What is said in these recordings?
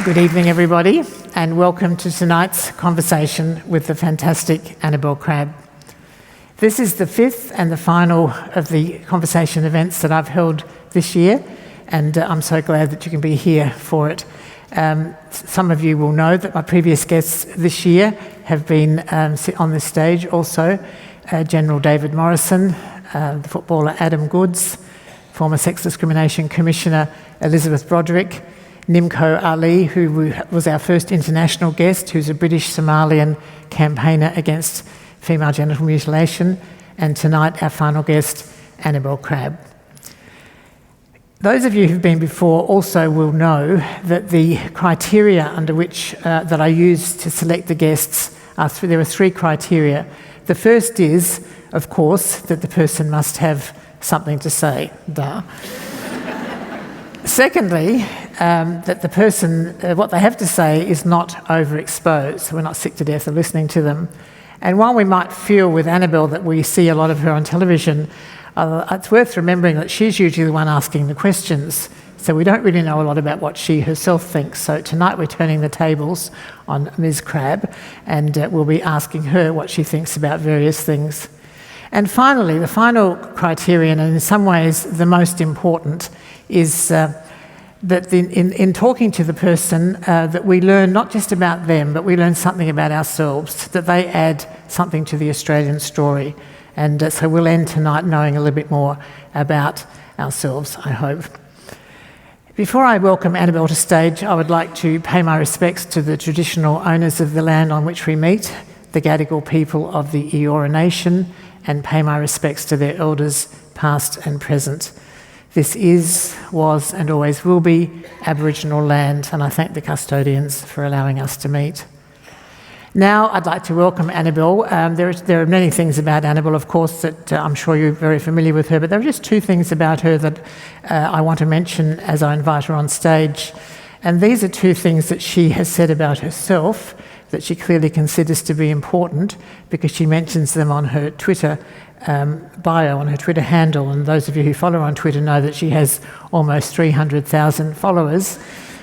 Good evening, everybody, and welcome to tonight's conversation with the fantastic Annabel Crabb. This is the fifth and the final of the conversation events that I've held this year, and I'm so glad that you can be here for it. Some of you will know that my previous guests this year have been on this stage also. General David Morrison, the footballer Adam Goodes, former Sex Discrimination Commissioner Elizabeth Broderick, Nimco Ali, who was our first international guest, who's a British-Somalian campaigner against female genital mutilation, and tonight our final guest, Annabel Crabb. Those of you who've been before also will know that the criteria under which that I use to select the guests there are three criteria. The first is, of course, that the person must have something to say. Duh. Secondly, that the person, what they have to say is not overexposed, so we're not sick to death of listening to them. And while we might feel with Annabel that we see a lot of her on television, it's worth remembering that she's usually the one asking the questions, so we don't really know a lot about what she herself thinks. So tonight we're turning the tables on Ms. Crabb, and we'll be asking her what she thinks about various things. And finally, the final criterion, and in some ways the most important, is that in talking to the person, that we learn not just about them, but we learn something about ourselves, that they add something to the Australian story. And so we'll end tonight knowing a little bit more about ourselves, I hope. Before I welcome Annabel to stage, I would like to pay my respects to the traditional owners of the land on which we meet, the Gadigal people of the Eora Nation, and pay my respects to their elders, past and present. This is, was, and always will be Aboriginal land, and I thank the custodians for allowing us to meet. Now I'd like to welcome Annabel. There are many things about Annabel, of course, that I'm sure you're very familiar with her, but there are just two things about her that I want to mention as I invite her on stage. And these are two things that she has said about herself that she clearly considers to be important, because she mentions them on her Twitter bio, on her Twitter handle, and those of you who follow her on Twitter know that she has almost 300,000 followers.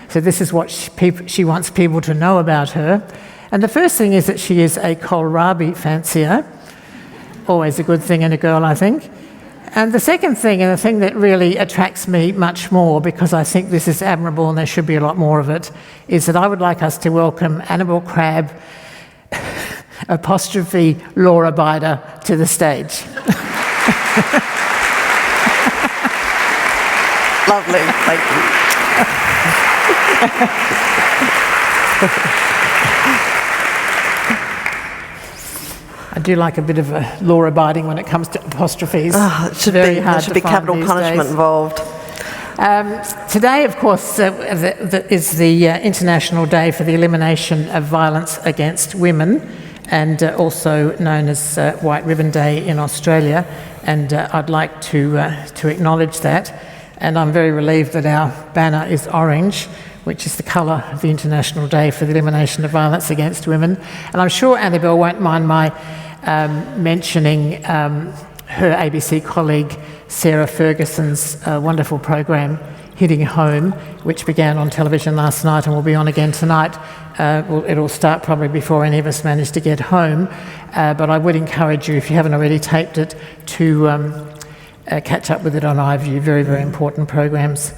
So this is what she wants people to know about her. And the first thing is that she is a kohlrabi fancier, always a good thing in a girl, I think. And the second thing, and the thing that really attracts me much more, because I think this is admirable and there should be a lot more of it, is that I would like us to welcome Annabel Crabb, apostrophe law-abider, to the stage. Lovely, thank you. I do like a bit of a law-abiding when it comes to apostrophes. There should be capital punishment involved. Today, of course, is the International Day for the Elimination of Violence Against Women, and also known as White Ribbon Day in Australia. And I'd like to acknowledge that. And I'm very relieved that our banner is orange, which is the colour of the International Day for the Elimination of Violence Against Women. And I'm sure Annabel won't mind my mentioning her ABC colleague Sarah Ferguson's wonderful programme, Hitting Home, which began on television last night and will be on again tonight. It'll start probably before any of us manage to get home, but I would encourage you, if you haven't already taped it, to catch up with it on iView. Very, very important programmes.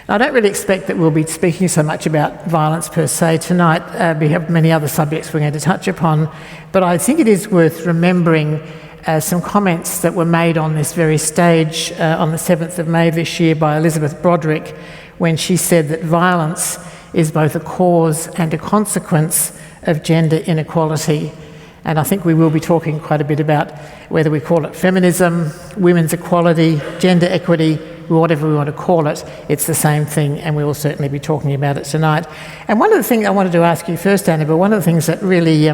I don't really expect that we'll be speaking so much about violence per se tonight. We have many other subjects we're going to touch upon, but I think it is worth remembering some comments that were made on this very stage on the 7th of May this year by Elizabeth Broderick, when she said that violence is both a cause and a consequence of gender inequality. And I think we will be talking quite a bit about whether we call it feminism, women's equality, gender equity, whatever we want to call it, it's the same thing, and we will certainly be talking about it tonight. And one of the things I wanted to ask you first, Annabel, one of the things that really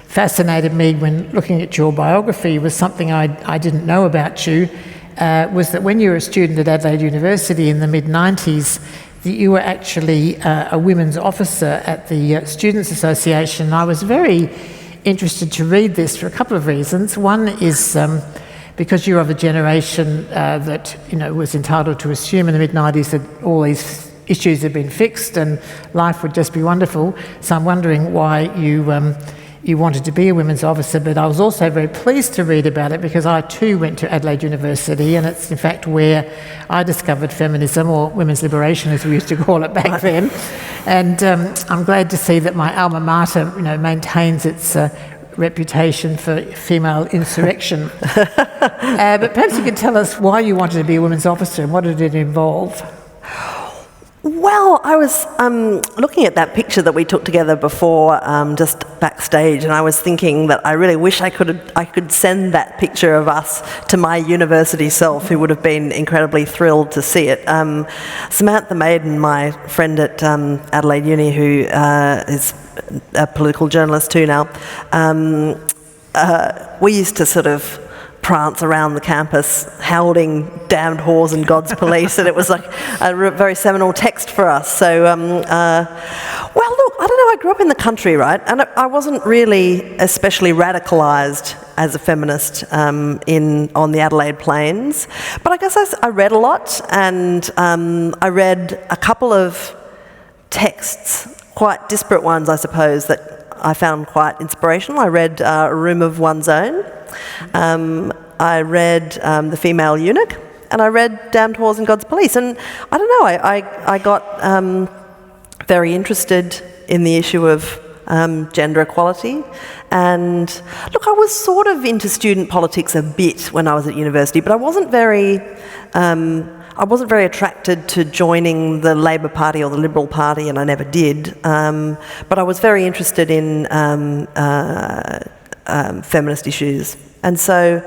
fascinated me when looking at your biography was something I didn't know about you, was that when you were a student at Adelaide University in the mid-90s, that you were actually a women's officer at the Students' Association. I was very interested to read this for a couple of reasons. One is because you're of a generation that was entitled to assume in the mid-90s that all these issues had been fixed and life would just be wonderful. So I'm wondering why you wanted to be a women's officer, but I was also very pleased to read about it because I too went to Adelaide University, and it's in fact where I discovered feminism, or women's liberation as we used to call it back then. And I'm glad to see that my alma mater, maintains its reputation for female insurrection. But perhaps you could tell us why you wanted to be a women's officer and what did it involve? Well, I was looking at that picture that we took together before, just backstage, and I was thinking that I really wish I could send that picture of us to my university self, who would have been incredibly thrilled to see it. Samantha Maiden, my friend at Adelaide Uni, who is a political journalist too now, we used to sort of prance around the campus holding damned whores and God's police, and it was like a very seminal text for us. So, well, look, I don't know, I grew up in the country, right, and I wasn't really especially radicalised as a feminist on the Adelaide Plains, but I guess I read a lot, and I read a couple of texts, quite disparate ones, I suppose, that I found quite inspirational. I read A Room of One's Own. I read The Female Eunuch, and I read Damned Whores and God's Police. And I don't know, I got very interested in the issue of gender equality. And look, I was sort of into student politics a bit when I was at university, but I wasn't very attracted to joining the Labor Party or the Liberal Party, and I never did. But I was very interested in feminist issues. And so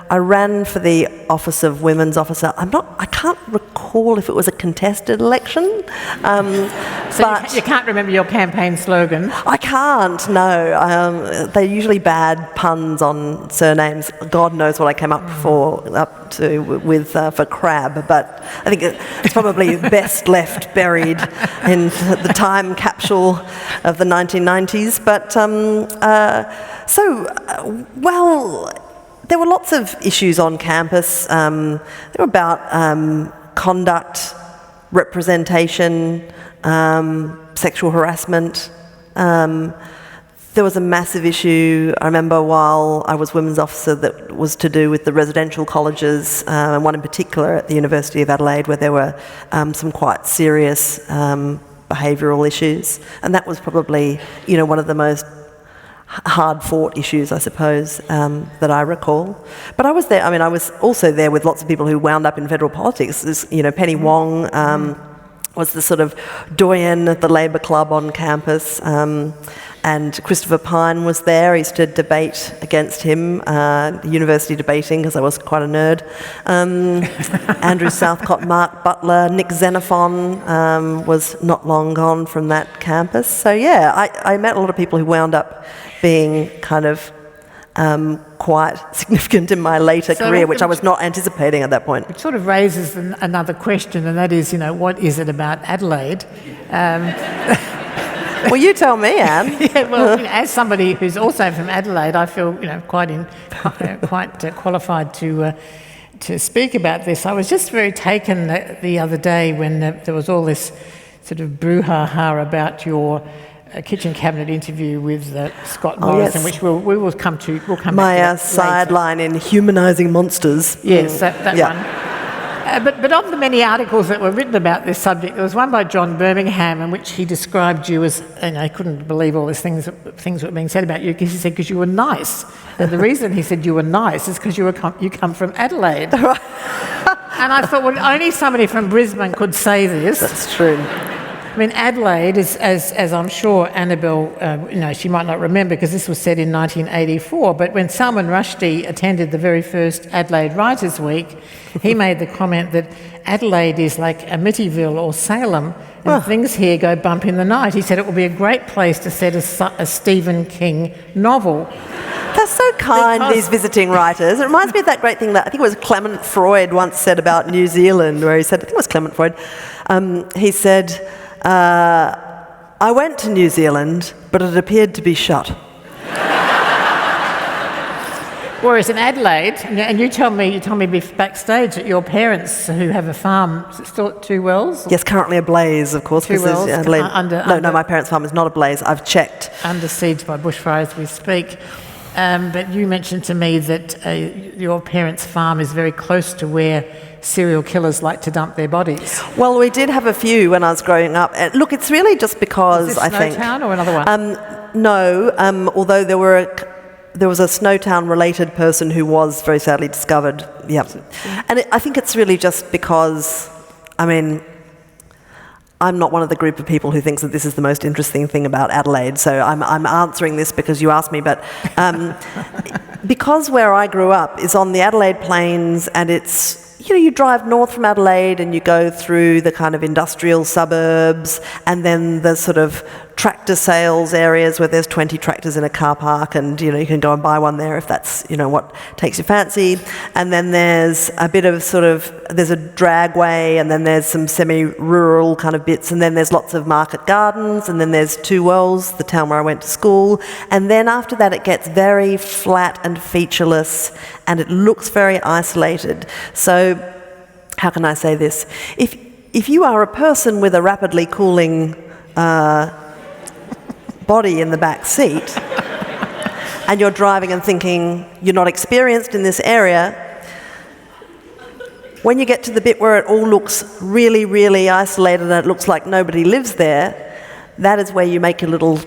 I ran for the office of Women's Officer. I can't recall if it was a contested election. But you can't remember your campaign slogan? I can't, no. They're usually bad puns on surnames. God knows what I came up for Crabb, but I think it's probably best left buried in the time capsule of the 1990s. But well, there were lots of issues on campus. They were about conduct, representation, sexual harassment. There was a massive issue, I remember, while I was women's officer, that was to do with the residential colleges, and one in particular at the University of Adelaide, where there were some quite serious behavioural issues. And that was probably, one of the most hard-fought issues, I suppose, that I recall. But I was there, I was also there with lots of people who wound up in federal politics. Penny Wong was the sort of doyen at the Labor Club on campus, and Christopher Pyne was there. I used to debate against him, university debating, because I was quite a nerd. Andrew Southcott, Mark Butler, Nick Xenophon was not long gone from that campus. So yeah, I met a lot of people who wound up being kind of quite significant in my later career, which I was not anticipating at that point. It sort of raises another question, and that is, what is it about Adelaide? Well, you tell me, Anne. Yeah, well, as somebody who's also from Adelaide, I feel quite qualified to speak about this. I was just very taken the other day when there was all this sort of brouhaha about your kitchen cabinet interview with Scott Morrison, yes. which we will come to. We'll come my back to sideline in humanising monsters. Yes, that one. But of the many articles that were written about this subject, there was one by John Birmingham in which he described you as, and I couldn't believe all these things that were being said about you, because he said, because you were nice. And the reason he said you were nice is because you come from Adelaide. And I thought, well, only somebody from Brisbane could say this. That's true. Adelaide is, as I'm sure Annabel, she might not remember because this was said in 1984, but when Salman Rushdie attended the very first Adelaide Writers' Week, he made the comment that Adelaide is like Amityville or Salem, and things here go bump in the night. He said it would be a great place to set a Stephen King novel. They're so kind, these visiting writers. It reminds me of that great thing that I think it was Clement Freud once said about New Zealand, where he said, I think it was Clement Freud, he said, I went to New Zealand, but it appeared to be shut. Whereas in Adelaide, and you told me backstage that your parents, who have a farm, is it still at Two Wells? Yes, currently ablaze, of course. Two Wells. No, my parents' farm is not ablaze. I've checked. Under siege by bushfires as we speak. But you mentioned to me that your parents' farm is very close to where serial killers like to dump their bodies. Well, we did have a few when I was growing up. Look, it's really just because is this I think Snowtown or another one? No, although there was a Snowtown-related person who was very sadly discovered. Yep. And I think it's really just because, I mean, I'm not one of the group of people who thinks that this is the most interesting thing about Adelaide, so I'm answering this because you asked me, but because where I grew up is on the Adelaide Plains, and it's, you drive north from Adelaide and you go through the kind of industrial suburbs and then the sort of tractor sales areas where there's 20 tractors in a car park, and you can go and buy one there if that's what takes your fancy. And then there's a bit of there's a dragway, and then there's some semi-rural kind of bits, and then there's lots of market gardens, and then there's Two Wells, the town where I went to school, and then after that it gets very flat and featureless and it looks very isolated. So how can I say this? If you are a person with a rapidly cooling body in the back seat and you're driving and thinking you're not experienced in this area, when you get to the bit where it all looks really, really isolated and it looks like nobody lives there, that is where you make your little...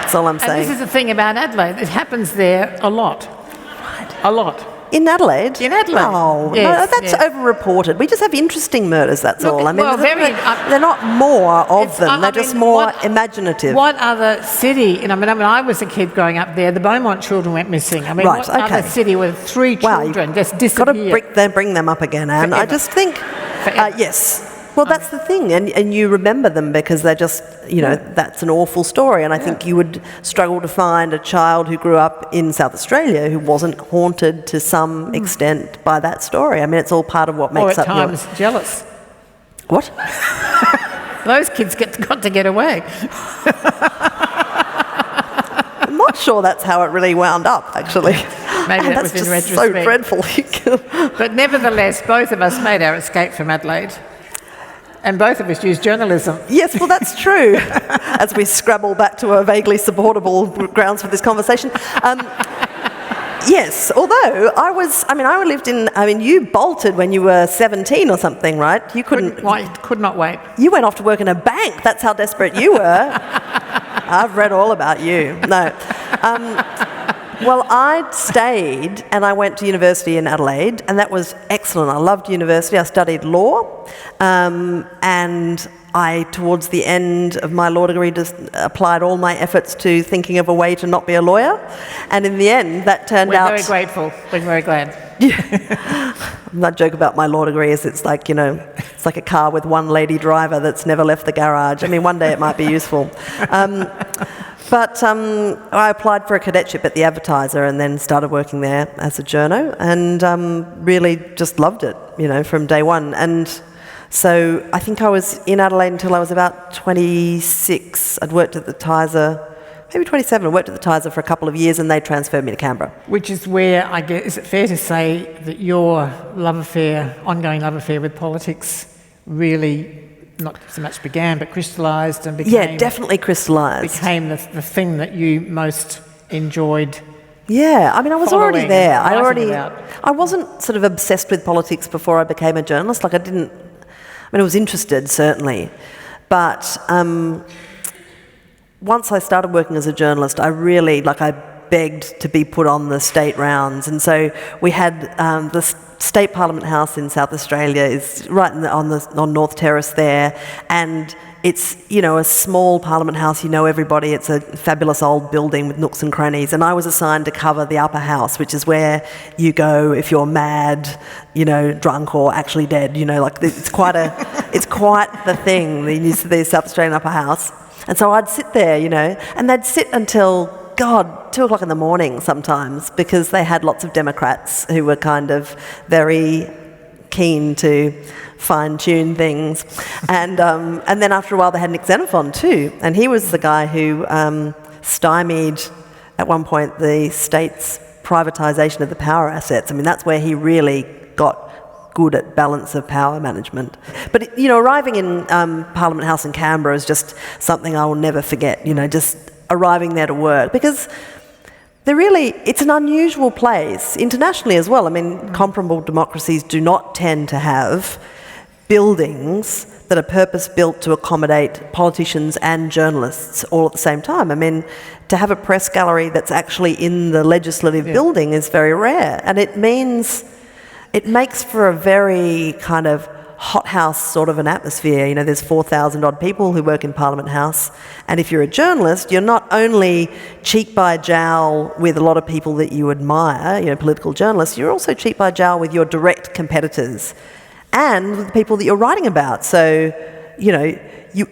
That's all I'm saying. And this is the thing about Adelaide. It happens there a lot. Right. A lot. In Adelaide? In Adelaide. Oh, yes, no, that's over-reported. We just have interesting murders, that's all. I mean, they're not more of them. They're just more imaginative. What other city, when I was a kid growing up there, the Beaumont children went missing. I mean, what other city with 3 children just disappeared? Got to bring them up again, Anne. I just think, yes. Well, that's the thing, and you remember them because they're just, that's an awful story, and I think you would struggle to find a child who grew up in South Australia who wasn't haunted to some extent by that story. I mean, it's all part of what makes up... Or at times jealous. What? Those kids got to get away. I'm not sure that's how it really wound up, actually. Maybe that was in retrospect. So dreadful. But nevertheless, both of us made our escape from Adelaide. And both of us use journalism. Yes, well, that's true. As we scrabble back to a vaguely supportable grounds for this conversation. Yes, although you bolted when you were 17 or something, right? You could not wait. You went off to work in a bank. That's how desperate you were. I've read all about you. No. Well, I stayed and I went to university in Adelaide, and that was excellent. I loved university. I studied law, and I, towards the end of my law degree, just applied all my efforts to thinking of a way to not be a lawyer. And in the end, that turned out... We're very grateful. We're very glad. My joke about my law degree is it's like a car with one lady driver that's never left the garage. I mean, one day it might be useful. But I applied for a cadetship at the Advertiser and then started working there as a journo, and really just loved it, from day one. And so I think I was in Adelaide until I was about 26. I'd worked at the Tiser, maybe 27. I worked at the Tiser for a couple of years, and they transferred me to Canberra. Which is where, I guess, is it fair to say that your ongoing love affair with politics really not so much began, but crystallised and became... Yeah, definitely crystallised. Became the thing that you most enjoyed. Yeah, I mean, I was already there. I wasn't sort of obsessed with politics before I became a journalist. I was interested, certainly. But once I started working as a journalist, I begged to be put on the state rounds. And so we had the State Parliament House in South Australia is right on North Terrace there, and it's a small Parliament House. Everybody. It's a fabulous old building with nooks and crannies, and I was assigned to cover the upper house, which is where you go if you're mad, drunk or actually dead. It's quite the thing. The South Australian upper house, and so I'd sit there, and they'd sit until 2 o'clock in the morning sometimes, because they had lots of Democrats who were kind of very keen to fine-tune things. And then after a while they had Nick Xenophon too, and he was the guy who stymied at one point, the state's privatisation of the power assets. I mean, that's where he really got good at balance of power management. But, arriving in Parliament House in Canberra is just something I will never forget, just arriving there to work, because it's an unusual place, internationally as well. I mean, comparable democracies do not tend to have buildings that are purpose-built to accommodate politicians and journalists all at the same time. I mean, to have a press gallery that's actually in the legislative building is very rare, and it makes for a very kind of hothouse sort of an atmosphere. There's 4,000 odd people who work in Parliament House, and if you're a journalist, you're not only cheek by jowl with a lot of people that you admire, political journalists, you're also cheek by jowl with your direct competitors and with the people that you're writing about. So,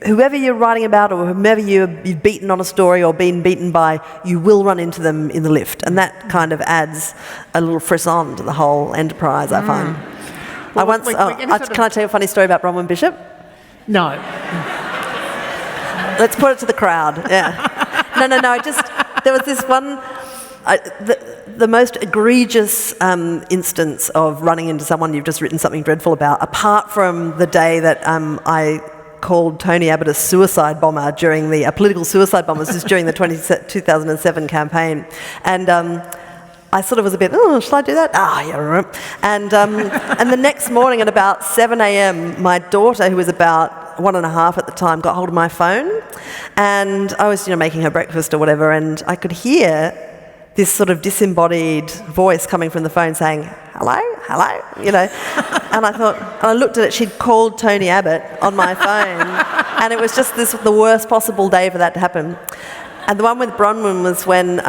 whoever you're writing about or whomever you've beaten on a story or been beaten by, you will run into them in the lift, and that kind of adds a little frisson to the whole enterprise, I find. Well, can I tell you a funny story about Bronwyn Bishop? No. Let's put it to the crowd. Yeah. No. There was this one, the most egregious instance of running into someone you've just written something dreadful about, apart from the day that I called Tony Abbott a suicide bomber a political suicide bomber. This is during the 2007 campaign. And I sort of was a bit, should I do that? Yeah. And the next morning at about 7 a.m, my daughter, who was about 1.5 at the time, got hold of my phone, and I was, making her breakfast or whatever, and I could hear this sort of disembodied voice coming from the phone saying, hello, and I looked at it, she'd called Tony Abbott on my phone, and it was just the worst possible day for that to happen. And the one with Bronwyn was when,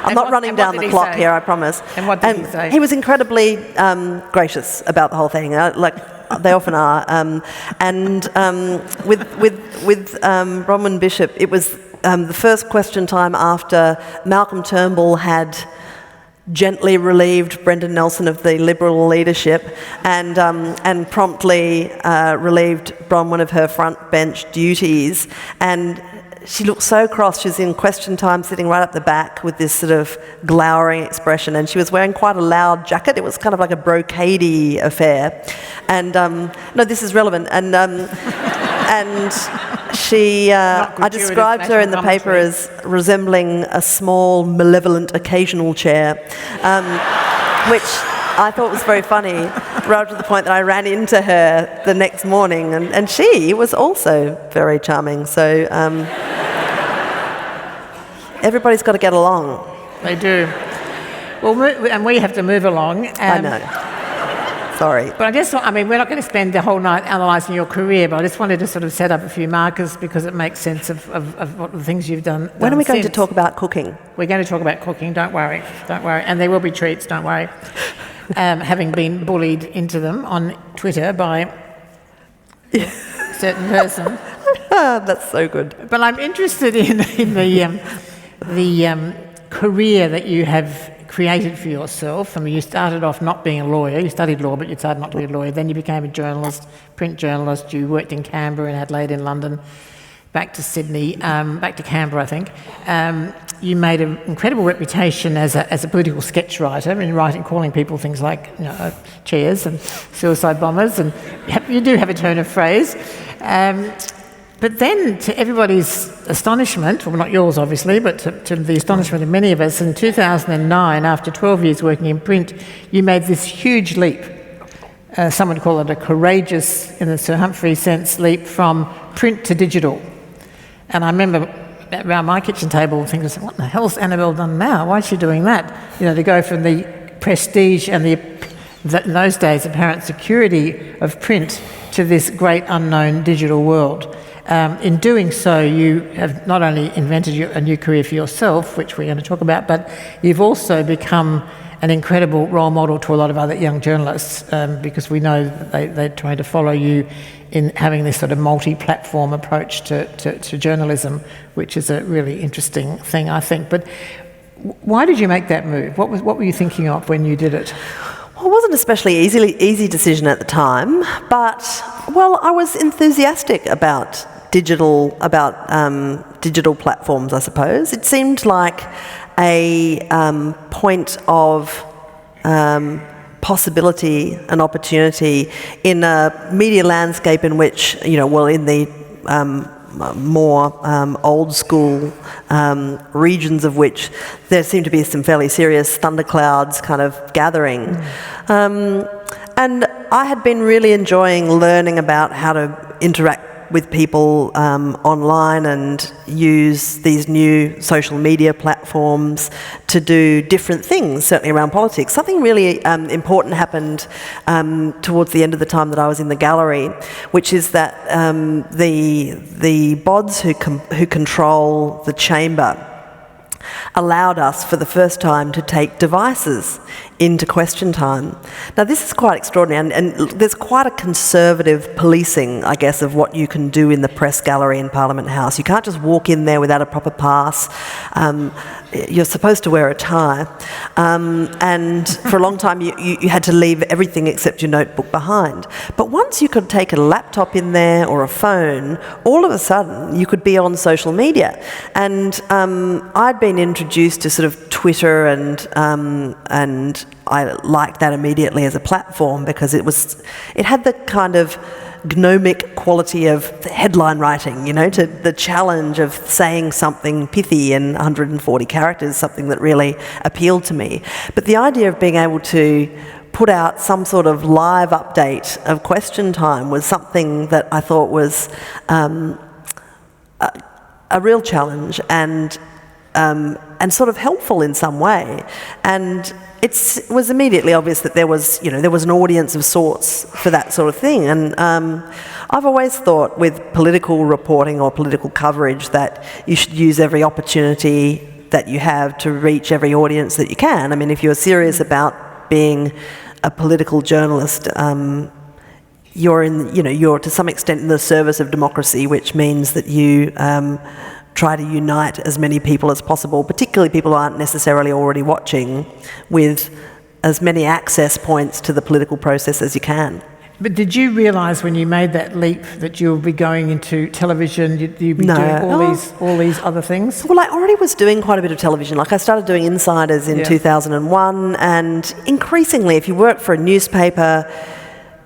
I'm not running down the clock here, I promise. And what did he say? He was incredibly gracious about the whole thing, like they often are. With Bronwyn Bishop, it was the first question time after Malcolm Turnbull had gently relieved Brendan Nelson of the Liberal leadership and promptly relieved Bronwyn of her front bench duties. And she looked so cross. She was in question time, sitting right up the back with this sort of glowering expression, and she was wearing quite a loud jacket. It was kind of like a brocadey affair. And no, this is relevant. And she, I described her in the paper as resembling a small, malevolent, occasional chair, which I thought was very funny, right to the point that I ran into her the next morning, and she was also very charming. So everybody's got to get along. They do. Well, and we have to move along. I know. Sorry. But we're not going to spend the whole night analysing your career, but I just wanted to sort of set up a few markers because it makes sense of what the things you've done. When are we going to talk about cooking? We're going to talk about cooking, don't worry. And there will be treats, don't worry. Having been bullied into them on Twitter by a certain person. That's so good. But I'm interested in the career that you have created for yourself. I mean, you started off not being a lawyer. You studied law, but you decided not to be a lawyer. Then you became a journalist, print journalist. You worked in Canberra, in Adelaide, in London, back to Sydney, back to Canberra, I think. You made an incredible reputation as a political sketch writer, in writing, calling people things like chairs and suicide bombers, and you do have a turn of phrase. But then, to everybody's astonishment, well, not yours obviously, but to the astonishment of many of us, in 2009, after 12 years working in print, you made this huge leap. Some would call it a courageous, in the Sir Humphrey sense, leap from print to digital. And I remember around my kitchen table thinking, what the hell's Annabel done now? Why is she doing that? To go from the prestige and in those days, apparent security of print to this great unknown digital world. In doing so, you have not only invented a new career for yourself, which we're going to talk about, but you've also become an incredible role model to a lot of other young journalists, because we know that they're trying to follow you in having this sort of multi-platform approach to journalism, which is a really interesting thing, I think. But why did you make that move? What were you thinking of when you did it? Well, it wasn't an especially easy decision at the time, but, I was enthusiastic about digital, about digital platforms, I suppose. It seemed like a point of possibility and opportunity in a media landscape in which, in the more old school regions of which there seemed to be some fairly serious thunderclouds kind of gathering. And I had been really enjoying learning about how to interact with people online and use these new social media platforms to do different things, certainly around politics. Something really important happened towards the end of the time that I was in the gallery, which is that the bods who control the chamber allowed us for the first time to take devices into question time. Now this is quite extraordinary, and there's quite a conservative policing, I guess, of what you can do in the press gallery in Parliament House. You can't just walk in there without a proper pass. You're supposed to wear a tie, and for a long time you had to leave everything except your notebook behind. But once you could take a laptop in there or a phone, all of a sudden you could be on social media. And I'd been introduced to sort of Twitter, and I liked that immediately as a platform because it had the kind of gnomic quality of headline writing, to the challenge of saying something pithy in 140 characters, something that really appealed to me. But the idea of being able to put out some sort of live update of question time was something that I thought was a real challenge and sort of helpful in some way. And it was immediately obvious that there was an audience of sorts for that sort of thing. And I've always thought with political reporting or political coverage that you should use every opportunity that you have to reach every audience that you can. I mean, if you're serious about being a political journalist, you're to some extent in the service of democracy, which means that you try to unite as many people as possible, particularly people who aren't necessarily already watching, with as many access points to the political process as you can. But did you realise when you made that leap that you'll be going into television, you'd be doing all these other things? Well, I already was doing quite a bit of television. Like I started doing Insiders in 2001, and increasingly, if you work for a newspaper,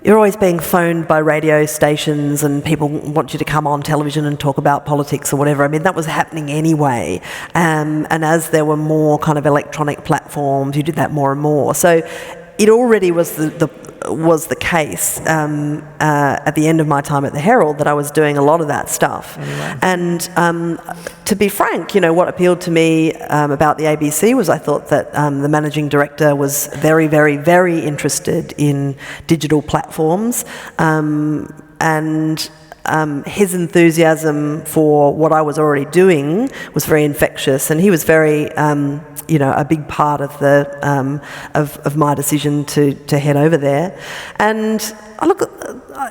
you're always being phoned by radio stations and people want you to come on television and talk about politics or whatever. I mean, that was happening anyway. And as there were more kind of electronic platforms, you did that more and more. So it already was the case at the end of my time at the Herald that I was doing a lot of that stuff. Anyway. And to be frank, what appealed to me about the ABC was I thought that the managing director was very, very, very interested in digital platforms, and his enthusiasm for what I was already doing was very infectious, and he was very, a big part of the of my decision to head over there. And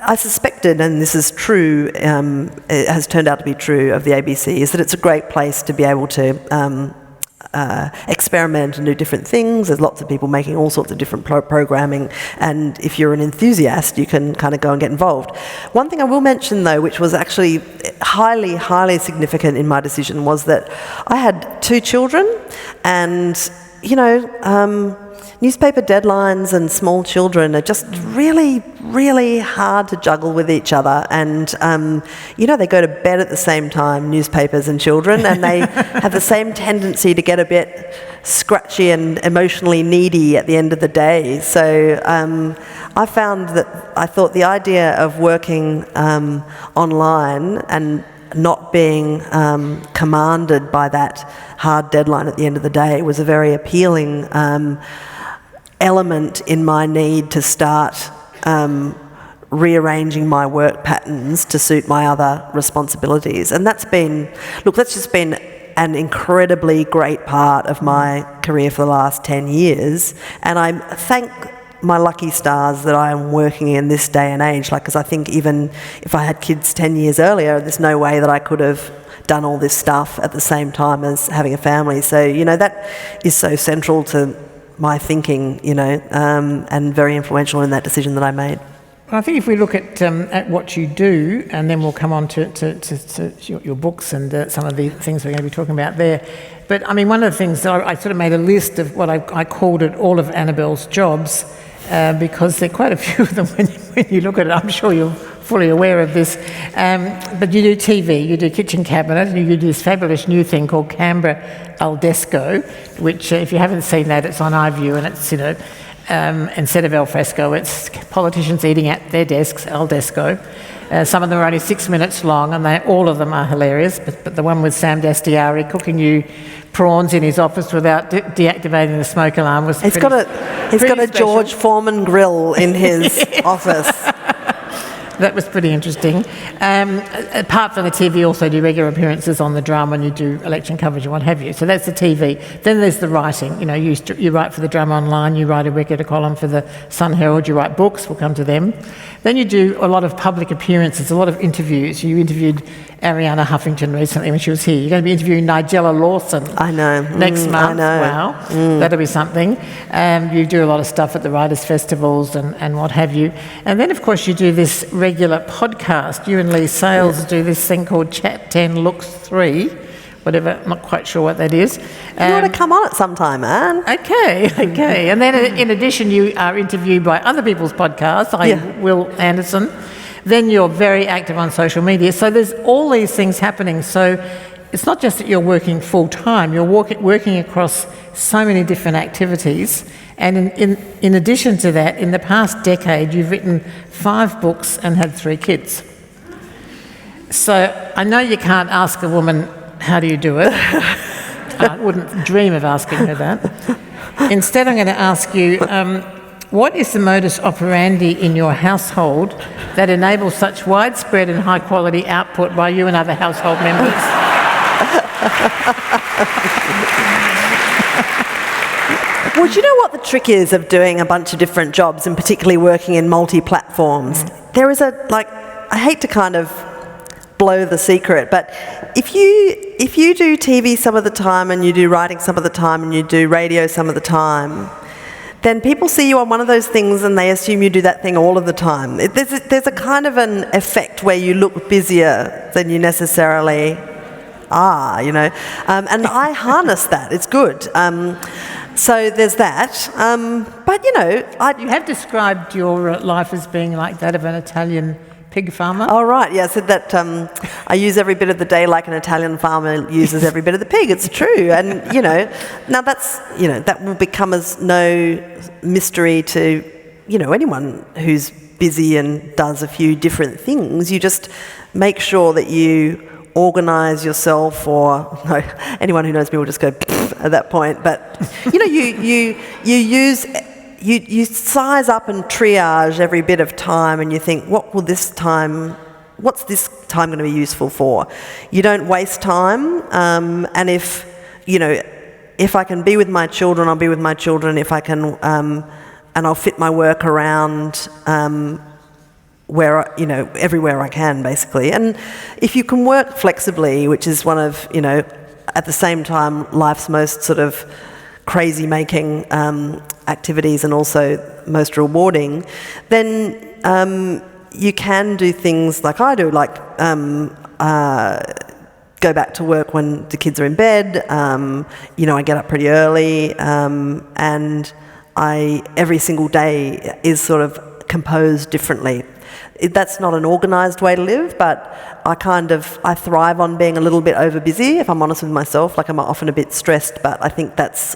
I suspected, and this is true, it has turned out to be true of the ABC, is that it's a great place to be able to experiment and do different things. There's lots of people making all sorts of different programming, and if you're an enthusiast, you can kind of go and get involved. One thing I will mention, though, which was actually highly, highly significant in my decision, was that I had 2 children, and newspaper deadlines and small children are just really, really hard to juggle with each other. And, they go to bed at the same time, newspapers and children, and they have the same tendency to get a bit scratchy and emotionally needy at the end of the day. So I found that I thought the idea of working online and not being commanded by that hard deadline at the end of the day was a very appealing element in my need to start rearranging my work patterns to suit my other responsibilities. And that's just been an incredibly great part of my career for the last 10 years. And I thank my lucky stars that I am working in this day and age, because I think even if I had kids 10 years earlier, there's no way that I could have done all this stuff at the same time as having a family. So, that is so central to my thinking, and very influential in that decision that I made. I think if we look at what you do, and then we'll come on to your books and some of the things we're going to be talking about there. But I mean, one of the things that I sort of made a list of what I called it all of Annabel's jobs, because there are quite a few of them when you look at it. I'm sure you're fully aware of this. But you do TV, you do kitchen cabinet, and you do this fabulous new thing called Canberra al Desco, which if you haven't seen that, it's on iView, and it's, instead of al fresco, it's politicians eating at their desks, al desco. Some of them are only 6 minutes long, and all of them are hilarious. But the one with Sam Dastiari cooking you prawns in his office without deactivating the smoke alarm was He's got a George Foreman grill in his office. That was pretty interesting. Apart from the TV, you also do regular appearances on the Drum, and you do election coverage and what have you. So that's the TV. Then there's the writing. You write for the Drum online, you write a regular column for the Sun Herald, you write books, we'll come to them. Then you do a lot of public appearances, a lot of interviews. You interviewed Arianna Huffington recently when she was here. You're going to be interviewing Nigella Lawson. I know. Next month. I know. Wow. That'll be something. You do a lot of stuff at the writers' festivals and what have you. And then, of course, you do this regular podcast. You and Lee Sales do this thing called Chat 10 Looks 3, whatever, I'm not quite sure what that is. You ought to come on it sometime, Anne. Okay. And then in addition, you are interviewed by other people's podcasts, like Will Anderson. Then you're very active on social media. So there's all these things happening. So it's not just that you're working full-time, you're working across so many different activities. And in addition to that, in the past decade, you've written 5 books and had 3 kids. So I know you can't ask a woman, how do you do it? I wouldn't dream of asking her that. Instead, I'm going to ask you, what is the modus operandi in your household that enables such widespread and high-quality output by you and other household members? Well, do you know what the trick is of doing a bunch of different jobs, and particularly working in multi-platforms? There is I hate to kind of blow the secret, but if you do TV some of the time, and you do writing some of the time, and you do radio some of the time, then people see you on one of those things and they assume you do that thing all of the time. There's a kind of an effect where you look busier than you necessarily are, and I harness that. It's good. So there's that. But, You have described your life as being like that of an Italian pig farmer. Oh, right. Yeah, I said that I use every bit of the day like an Italian farmer uses every bit of the pig. It's true. And, now that's, that will become as no mystery to, anyone who's busy and does a few different things. You just make sure that you organise yourself, or no, anyone who knows me will just go at that point. But, you size up and triage every bit of time, and you think, what's this time going to be useful for? You don't waste time, and if I can be with my children, I'll be with my children. If I can, and I'll fit my work around where, everywhere I can, basically. And if you can work flexibly, which is one of, at the same time, life's most sort of crazy-making activities, and also most rewarding, then you can do things like I do, like go back to work when the kids are in bed. I get up pretty early, and every single day is sort of composed differently. That's not an organised way to live, but I thrive on being a little bit over busy, if I'm honest with myself. Like, I'm often a bit stressed, but I think that's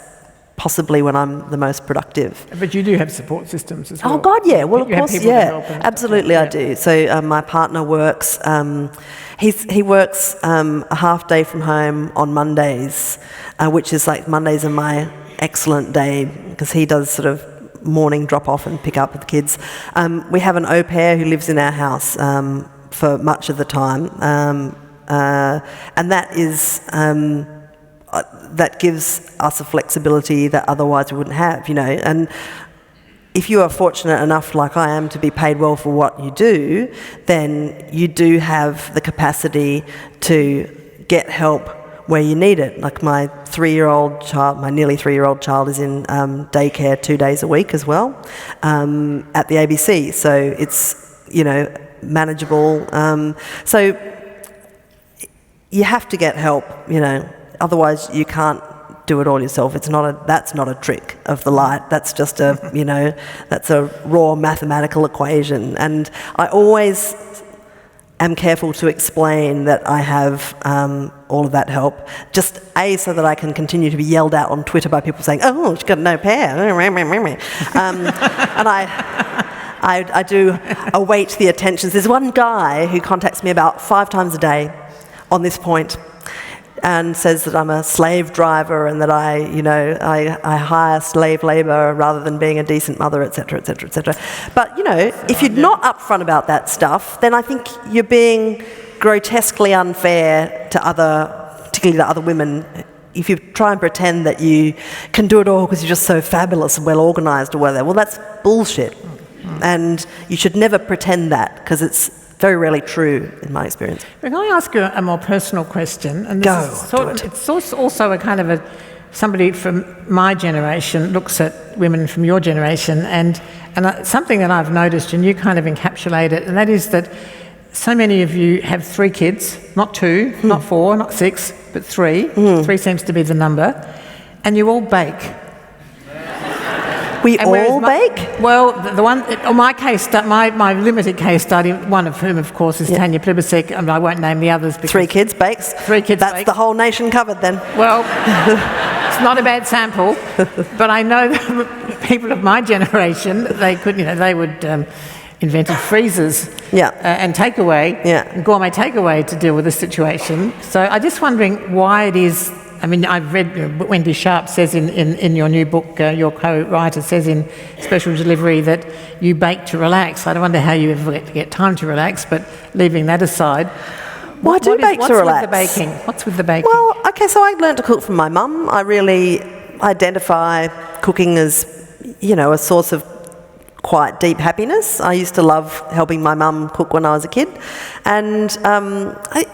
possibly when I'm the most productive. But you do have support systems as well. Oh God, yeah. Well, of course, yeah. Absolutely, I do. So my partner works. He works a half day from home on Mondays, which is like Mondays are my excellent day, because he does sort of morning drop off and pick up with the kids. We have an au pair who lives in our house for much of the time, and that is. That gives us a flexibility that otherwise we wouldn't have, And if you are fortunate enough, like I am, to be paid well for what you do, then you do have the capacity to get help where you need it. Like my nearly 3-year-old child is in daycare 2 days a week as well, at the ABC. So it's, manageable. So you have to get help, otherwise you can't do it all yourself. That's not a trick of the light. That's just that's a raw mathematical equation. And I always am careful to explain that I have all of that help, just so that I can continue to be yelled at on Twitter by people saying, "Oh, she's got no pair," and I do await the attentions. There's one guy who contacts me about 5 times a day on this point, and says that I'm a slave driver and that I hire slave labour rather than being a decent mother, etc., etc., etc. But, if you're not upfront about that stuff, then I think you're being grotesquely unfair particularly to other women. If you try and pretend that you can do it all because you're just so fabulous and well organised or whatever, well, that's bullshit. And you should never pretend that, because it's very rarely true in my experience. Can I ask you a more personal question? And it's also a kind of somebody from my generation looks at women from your generation, and something that I've noticed, and you kind of encapsulate it, and that is that so many of you have 3 kids, not 2, not 4, not 6, but 3. 3 seems to be the number, and you all bake. We all bake? Well, the one, my case, my limited case study, one of whom, of course, is Tanya Plibersek, and I won't name the others. 3 kids bakes? 3 kids That's bakes. the whole nation covered then. Well, it's not a bad sample, but I know that people of my generation, they would invented freezers and takeaway, and gourmet takeaway to deal with the situation. So I'm just wondering why it is. I mean, I've read Wendy Sharp says in your new book, your co-writer says in Special Delivery that you bake to relax. I don't wonder how you ever get time to relax, but leaving that aside. Well, I do bake to relax. What's with the baking? Well, okay, so I learned to cook from my mum. I really identify cooking as, a source of quite deep happiness. I used to love helping my mum cook when I was a kid. And I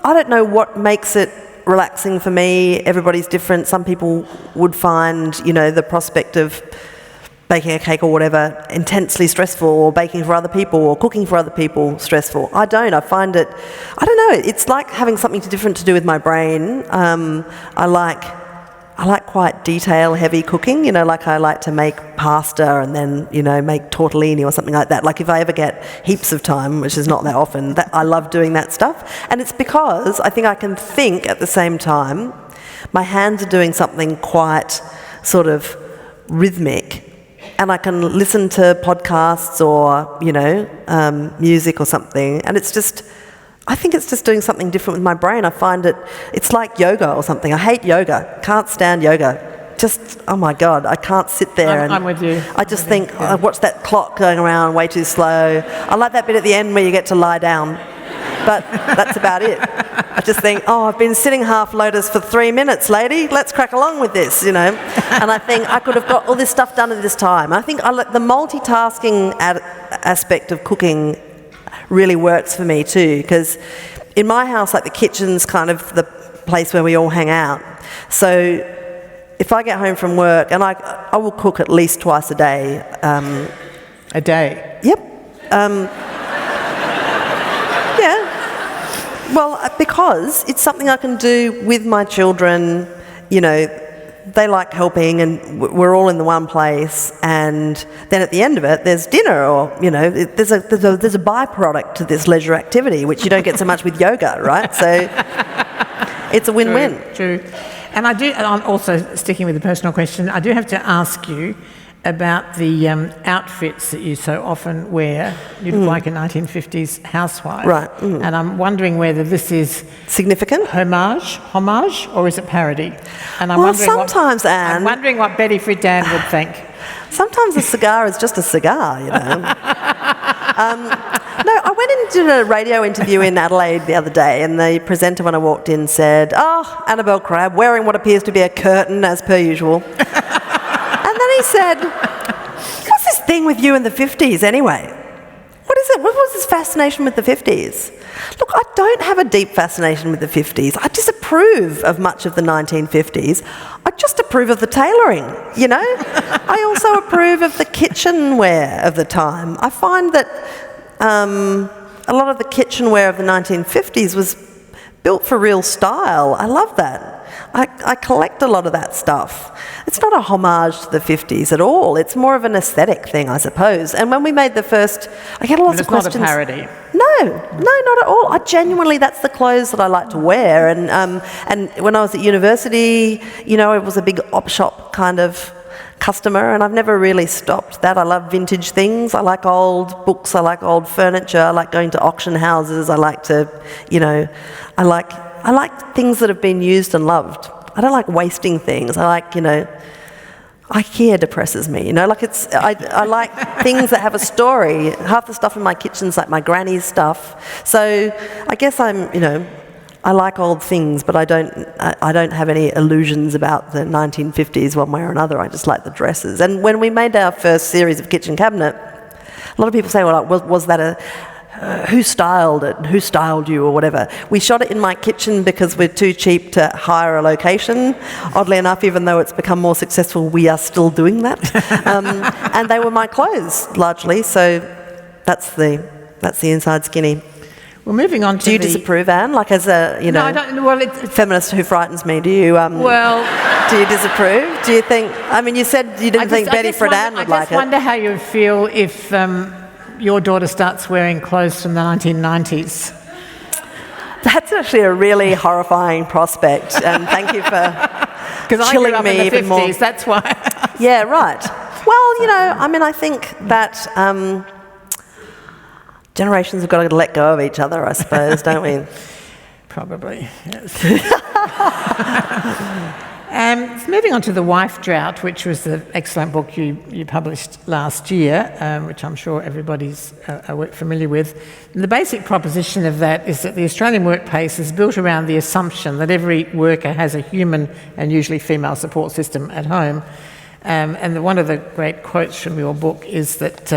don't know what makes it relaxing for me. Everybody's different. Some people would find, the prospect of baking a cake or whatever intensely stressful, or baking for other people or cooking for other people stressful. I don't. I find it, I don't know, it's like having something different to do with my brain. I like quite detail-heavy cooking, like I like to make pasta and then, make tortellini or something like that. Like if I ever get heaps of time, which is not that often, I love doing that stuff. And it's because I think I can think at the same time. My hands are doing something quite sort of rhythmic, and I can listen to podcasts or, music or something, and I think it's just doing something different with my brain. I find it's like yoga or something. I hate yoga. Can't stand yoga. Just, oh my God, I can't sit there. I'm with you. I just think, I watch that clock going around way too slow. I like that bit at the end where you get to lie down. But that's about it. I just think, I've been sitting half lotus for 3 minutes, lady. Let's crack along with this, And I think I could have got all this stuff done at this time. I think the multitasking aspect of cooking really works for me too, because in my house, like the kitchen's kind of the place where we all hang out. So if I get home from work, and I will cook at least twice a day. A day? Yep. Yeah. Well, because it's something I can do with my children, they like helping, and we're all in the one place, and then at the end of it there's dinner, or there's a byproduct to this leisure activity which you don't get so much with yoga, right? So it's a win-win. True. And I'm also sticking with the personal question, I do have to ask you about the outfits that you so often wear. You look like a 1950s housewife. Right. And I'm wondering whether this is significant homage, or is it parody? And I'm sometimes, Anne, I'm wondering what Betty Friedan would think. Sometimes a cigar is just a cigar, No, I went into a radio interview in Adelaide the other day, and the presenter, when I walked in, said, Annabel Crabb, wearing what appears to be a curtain as per usual. And then he said, what's this thing with you in the 50s anyway? What is it? What was this fascination with the 50s? Look, I don't have a deep fascination with the 50s. I disapprove of much of the 1950s. I just approve of the tailoring, you know? I also approve of the kitchenware of the time. I find that a lot of the kitchenware of the 1950s was built for real style. I love that. I collect a lot of that stuff. It's not a homage to the 50s at all. It's more of an aesthetic thing, I suppose. And when we made the first, I get lots of questions. It's not a parody. No, not at all. I genuinely, that's the clothes that I like to wear. And when I was at university, you know, it was a big op shop kind of customer, and I've never really stopped that. I love vintage things. I like old books. I like old furniture. I like going to auction houses. I like to, you know, I like things that have been used and loved. I don't like wasting things. I like, you know, IKEA depresses me, you know, like I like things that have a story. Half the stuff in my kitchen's like my granny's stuff. So I guess I'm, you know, I like old things, but I don't have any illusions about the 1950s one way or another. I just like the dresses. And when we made our first series of Kitchen Cabinet, a lot of people say, well, like, was that a who styled it? Who styled you or whatever? We shot it in my kitchen because we're too cheap to hire a location. Oddly enough, even though it's become more successful, we are still doing that. And they were my clothes, largely. So that's the inside skinny. Well, moving on to Do you disapprove, Anne? Like as a, you know, no, I don't. Well, feminist who frightens me, do you do you disapprove? Do you think, I mean, you said you didn't think Betty Friedan would like it. I just wonder how you would feel if your daughter starts wearing clothes from the 1990s. That's actually a really horrifying prospect, and thank you for chilling me even 50s, more. That's why. Yeah, right. Well, you know, I mean, I think that generations have got to let go of each other, I suppose, don't we? Probably, yes. Moving on to The Wife Drought, which was the excellent book you published last year, which I'm sure everybody's familiar with. And the basic proposition of that is that the Australian workplace is built around the assumption that every worker has a human and usually female support system at home. And one of the great quotes from your book is that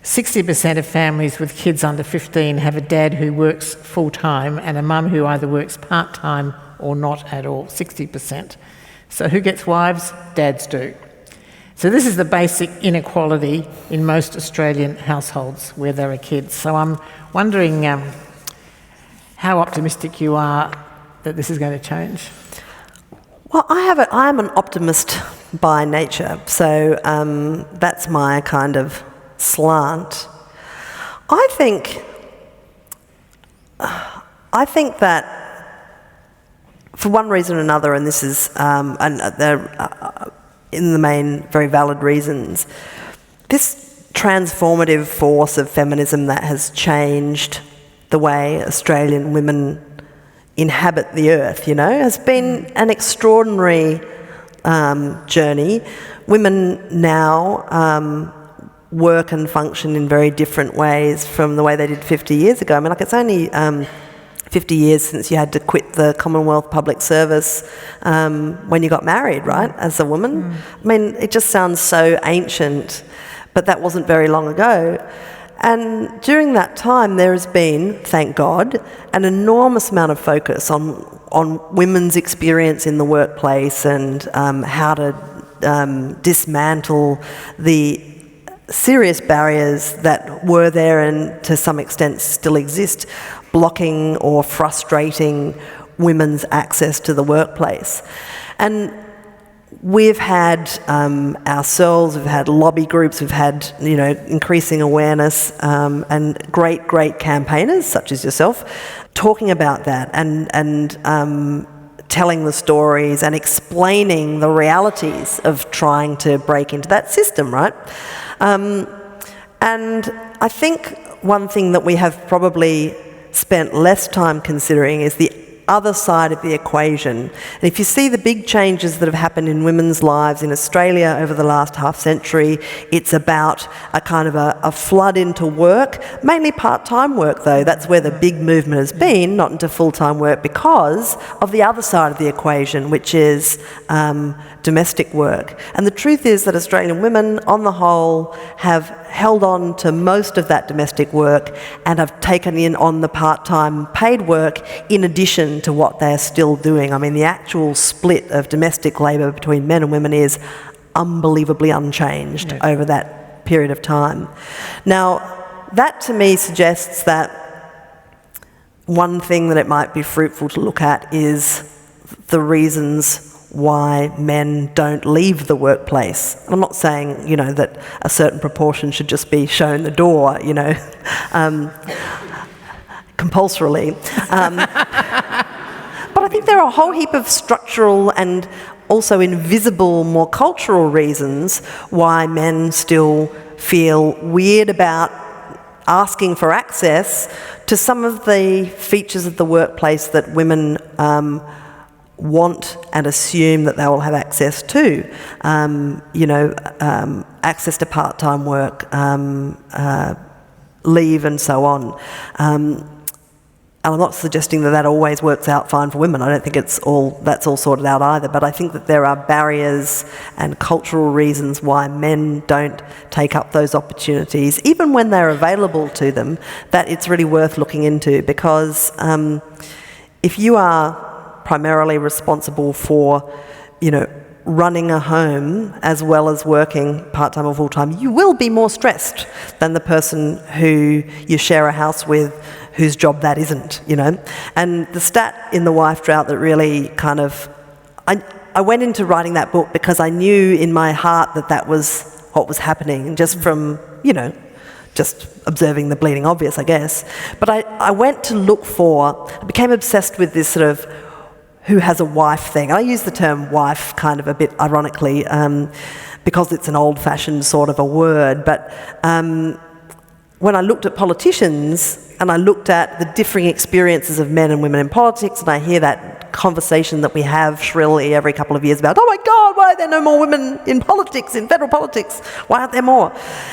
60% of families with kids under 15 have a dad who works full-time and a mum who either works part-time or not at all, 60%. So who gets wives? Dads do. So this is the basic inequality in most Australian households where there are kids. So I'm wondering how optimistic you are that this is going to change. Well, I am an optimist by nature, so that's my kind of slant. I think that for one reason or another, and this is in the main very valid reasons, this transformative force of feminism that has changed the way Australian women inhabit the earth, you know, has been an extraordinary journey. Women now work and function in very different ways from the way they did 50 years ago. I mean, like, it's only 50 years since you had to quit the Commonwealth Public Service when you got married, right, as a woman. I mean, it just sounds so ancient, but that wasn't very long ago. And during that time, there has been, thank God, an enormous amount of focus on women's experience in the workplace and how to dismantle the serious barriers that were there and to some extent still exist, blocking or frustrating women's access to the workplace. And we've had ourselves, we've had lobby groups, we've had, you know, increasing awareness and great campaigners such as yourself talking about that and telling the stories and explaining the realities of trying to break into that system, right? And I think one thing that we have probably spent less time considering is the other side of the equation. And if you see the big changes that have happened in women's lives in Australia over the last half century, it's about a kind of a flood into work, mainly part-time work though. That's where the big movement has been, not into full-time work, because of the other side of the equation, which is domestic work. And the truth is that Australian women, on the whole, have held on to most of that domestic work and have taken in on the part-time paid work in addition to what they're still doing. I mean, the actual split of domestic labour between men and women is unbelievably unchanged over that period of time. Now, that to me suggests that one thing that it might be fruitful to look at is the reasons why men don't leave the workplace. I'm not saying, you know, that a certain proportion should just be shown the door, you know, compulsorily. But I think there are a whole heap of structural and also invisible, more cultural reasons why men still feel weird about asking for access to some of the features of the workplace that women want and assume that they will have access to. Access to part-time work, leave and so on. And I'm not suggesting that always works out fine for women. I don't think that's all sorted out either. But I think that there are barriers and cultural reasons why men don't take up those opportunities, even when they're available to them, that it's really worth looking into. Because if you are primarily responsible for, you know, running a home as well as working part-time or full-time, you will be more stressed than the person who you share a house with, whose job that isn't, you know. And the stat in The Wife Drought that really kind of... I went into writing that book because I knew in my heart that that was what was happening, just from, you know, just observing the bleeding obvious, I guess. But I went to look for... I became obsessed with this sort of who has a wife thing. I use the term wife kind of a bit ironically because it's an old-fashioned sort of a word. But when I looked at politicians and I looked at the differing experiences of men and women in politics, and I hear that conversation that we have shrilly every couple of years about, oh my God, why are there no more women in politics, in federal politics? Why aren't there more?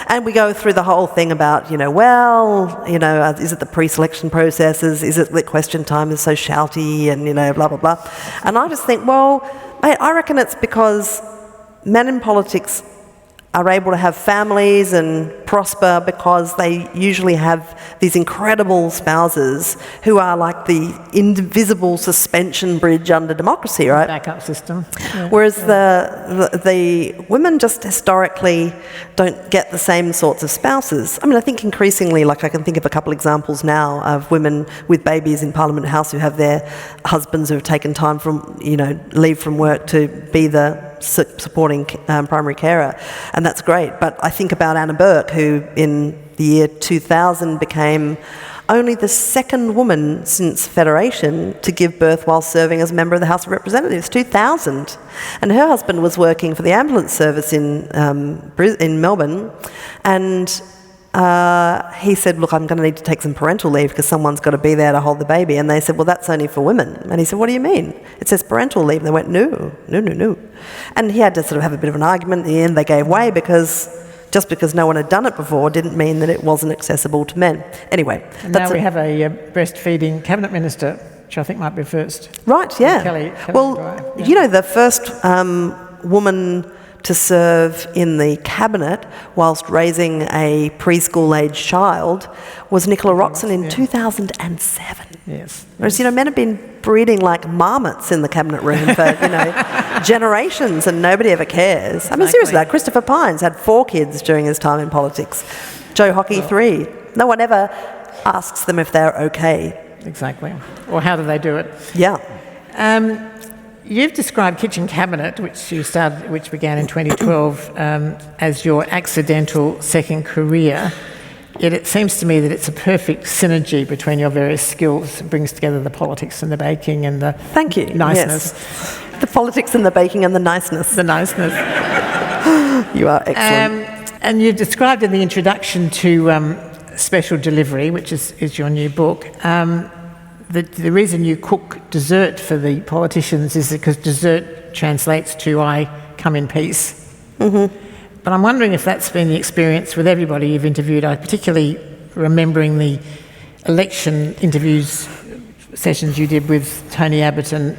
And we go through the whole thing about, you know, well, you know, is it the pre-selection processes? Is it that question time is so shouty and, you know, blah, blah, blah. And I just think, well, mate, I reckon it's because men in politics are able to have families and prosper because they usually have these incredible spouses who are like the invisible suspension bridge under democracy, right? Backup system. Yeah. Whereas the women just historically don't get the same sorts of spouses. I mean, I think increasingly, like I can think of a couple examples now of women with babies in Parliament House who have their husbands who have taken time from, you know, leave from work to be the supporting primary carer, and that's great. But I think about Anna Burke, who in the year 2000 became only the second woman since Federation to give birth while serving as a member of the House of Representatives, 2000. And her husband was working for the ambulance service in Melbourne, and he said, look, I'm going to need to take some parental leave because someone's got to be there to hold the baby. And they said, well, that's only for women. And he said, what do you mean? It says parental leave. And they went, no. And he had to sort of have a bit of an argument. In the end, they gave way because just because no one had done it before didn't mean that it wasn't accessible to men. Anyway. And now we have a breastfeeding cabinet minister, which I think might be first. Right, yeah. Kelly well, Dwyer, yeah. You know, the first woman to serve in the cabinet whilst raising a preschool-aged child was Nicola Roxon in 2007. Yes. Whereas, you know, men have been breeding like marmots in the cabinet room for, you know, generations, and nobody ever cares. Exactly. I mean, seriously, like Christopher Pines had 4 kids during his time in politics. Joe Hockey, 3. No one ever asks them if they're okay. Exactly. Or how do they do it? Yeah. You've described Kitchen Cabinet, which began in 2012, as your accidental second career. Yet it seems to me that it's a perfect synergy between your various skills. It brings together the politics and the baking and the Thank you. niceness. Yes. The politics and the baking and the niceness. The niceness. You are excellent. And you've described in the introduction to Special Delivery, which is your new book, the reason you cook dessert for the politicians is because dessert translates to I come in peace. Mm-hmm. But I'm wondering if that's been the experience with everybody you've interviewed. I particularly remembering the election interviews sessions you did with Tony Abbott and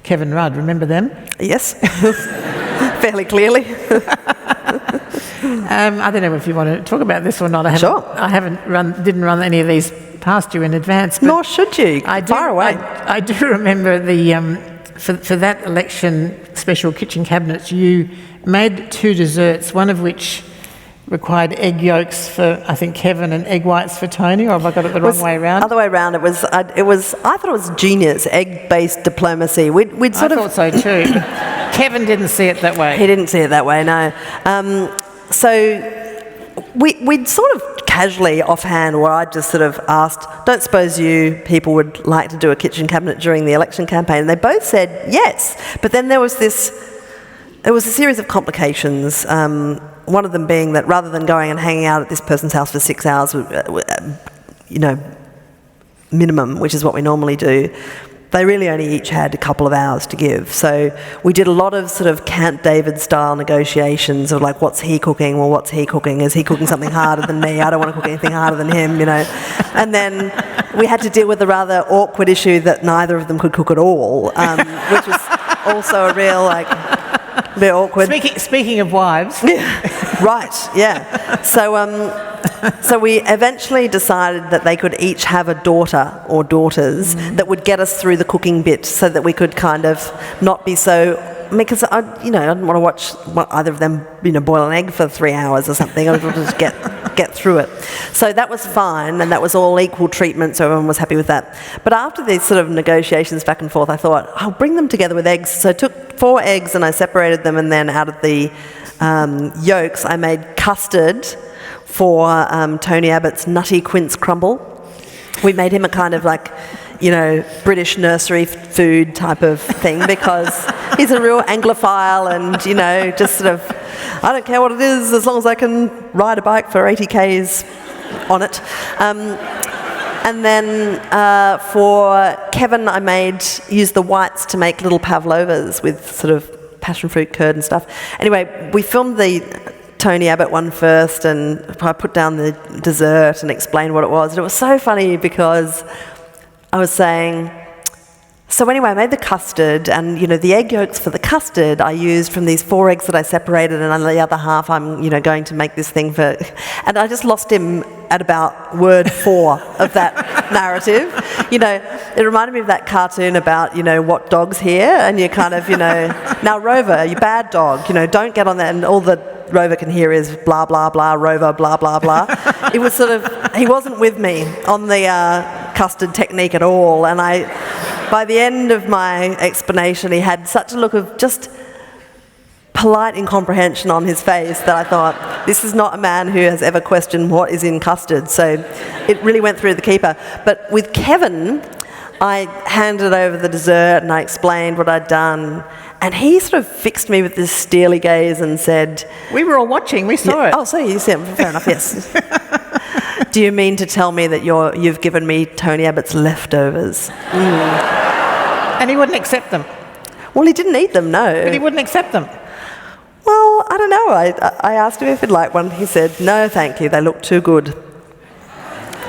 Kevin Rudd. Remember them? Yes, fairly clearly. I don't know if you want to talk about this or not. Sure. I didn't run any of these past you in advance. But Nor should you. Far away. I do remember for that election special kitchen cabinets, you made 2 desserts, one of which required egg yolks for, I think, Kevin, and egg whites for Tony, or have I got it the wrong way around? Other way around. I thought it was genius, egg-based diplomacy. I thought so too. Kevin didn't see it that way. He didn't see it that way, no. So we'd sort of casually, offhand, where I just sort of asked, don't suppose you people would like to do a kitchen cabinet during the election campaign? And they both said yes. But then there was a series of complications. One of them being that rather than going and hanging out at this person's house for 6 hours, minimum, which is what we normally do, they really only each had a couple of hours to give. So we did a lot of sort of Camp David-style negotiations of like, what's he cooking? Well, what's he cooking? Is he cooking something harder than me? I don't want to cook anything harder than him, And then we had to deal with the rather awkward issue that neither of them could cook at all, which was also a real, a bit awkward. Speaking of wives. Right, yeah. So we eventually decided that they could each have a daughter or daughters that would get us through the cooking bit so that we could kind of not be so... because I didn't want to watch either of them, boil an egg for 3 hours or something. I wanted to just get through it. So that was fine, and that was all equal treatment, so everyone was happy with that. But after these sort of negotiations back and forth, I thought, I'll bring them together with eggs. So I took 4 eggs and I separated them, and then out of the yolks, I made custard for Tony Abbott's nutty quince crumble. We made him a kind of British nursery food type of thing because he's a real Anglophile and, just sort of, I don't care what it is as long as I can ride a bike for 80 k's on it. And then for Kevin, I used the whites to make little pavlovas with sort of passion fruit curd and stuff. Anyway, we filmed the Tony Abbott one first, and I put down the dessert and explained what it was. And it was so funny because I was saying, so anyway, I made the custard, and the egg yolks for the custard I used from these 4 eggs that I separated, and on the other half I'm going to make this thing for, and I just lost him at about word 4 of that narrative. It reminded me of that cartoon about what dog's here, and you kind of now Rover, you bad dog, don't get on that, and all the Rover can hear is blah blah blah, Rover blah blah blah. It was sort of, he wasn't with me on the custard technique at all, and by the end of my explanation, he had such a look of just polite incomprehension on his face that I thought, this is not a man who has ever questioned what is in custard. So it really went through the keeper. But with Kevin, I handed over the dessert and I explained what I'd done. And he sort of fixed me with this steely gaze and said... We were all watching, we saw it. Oh, so you see it, fair enough, yes. Do you mean to tell me that you've given me Tony Abbott's leftovers? And he wouldn't accept them? Well, he didn't eat them, no. But he wouldn't accept them? Well, I don't know. I asked him if he'd like one. He said, no, thank you, they look too good.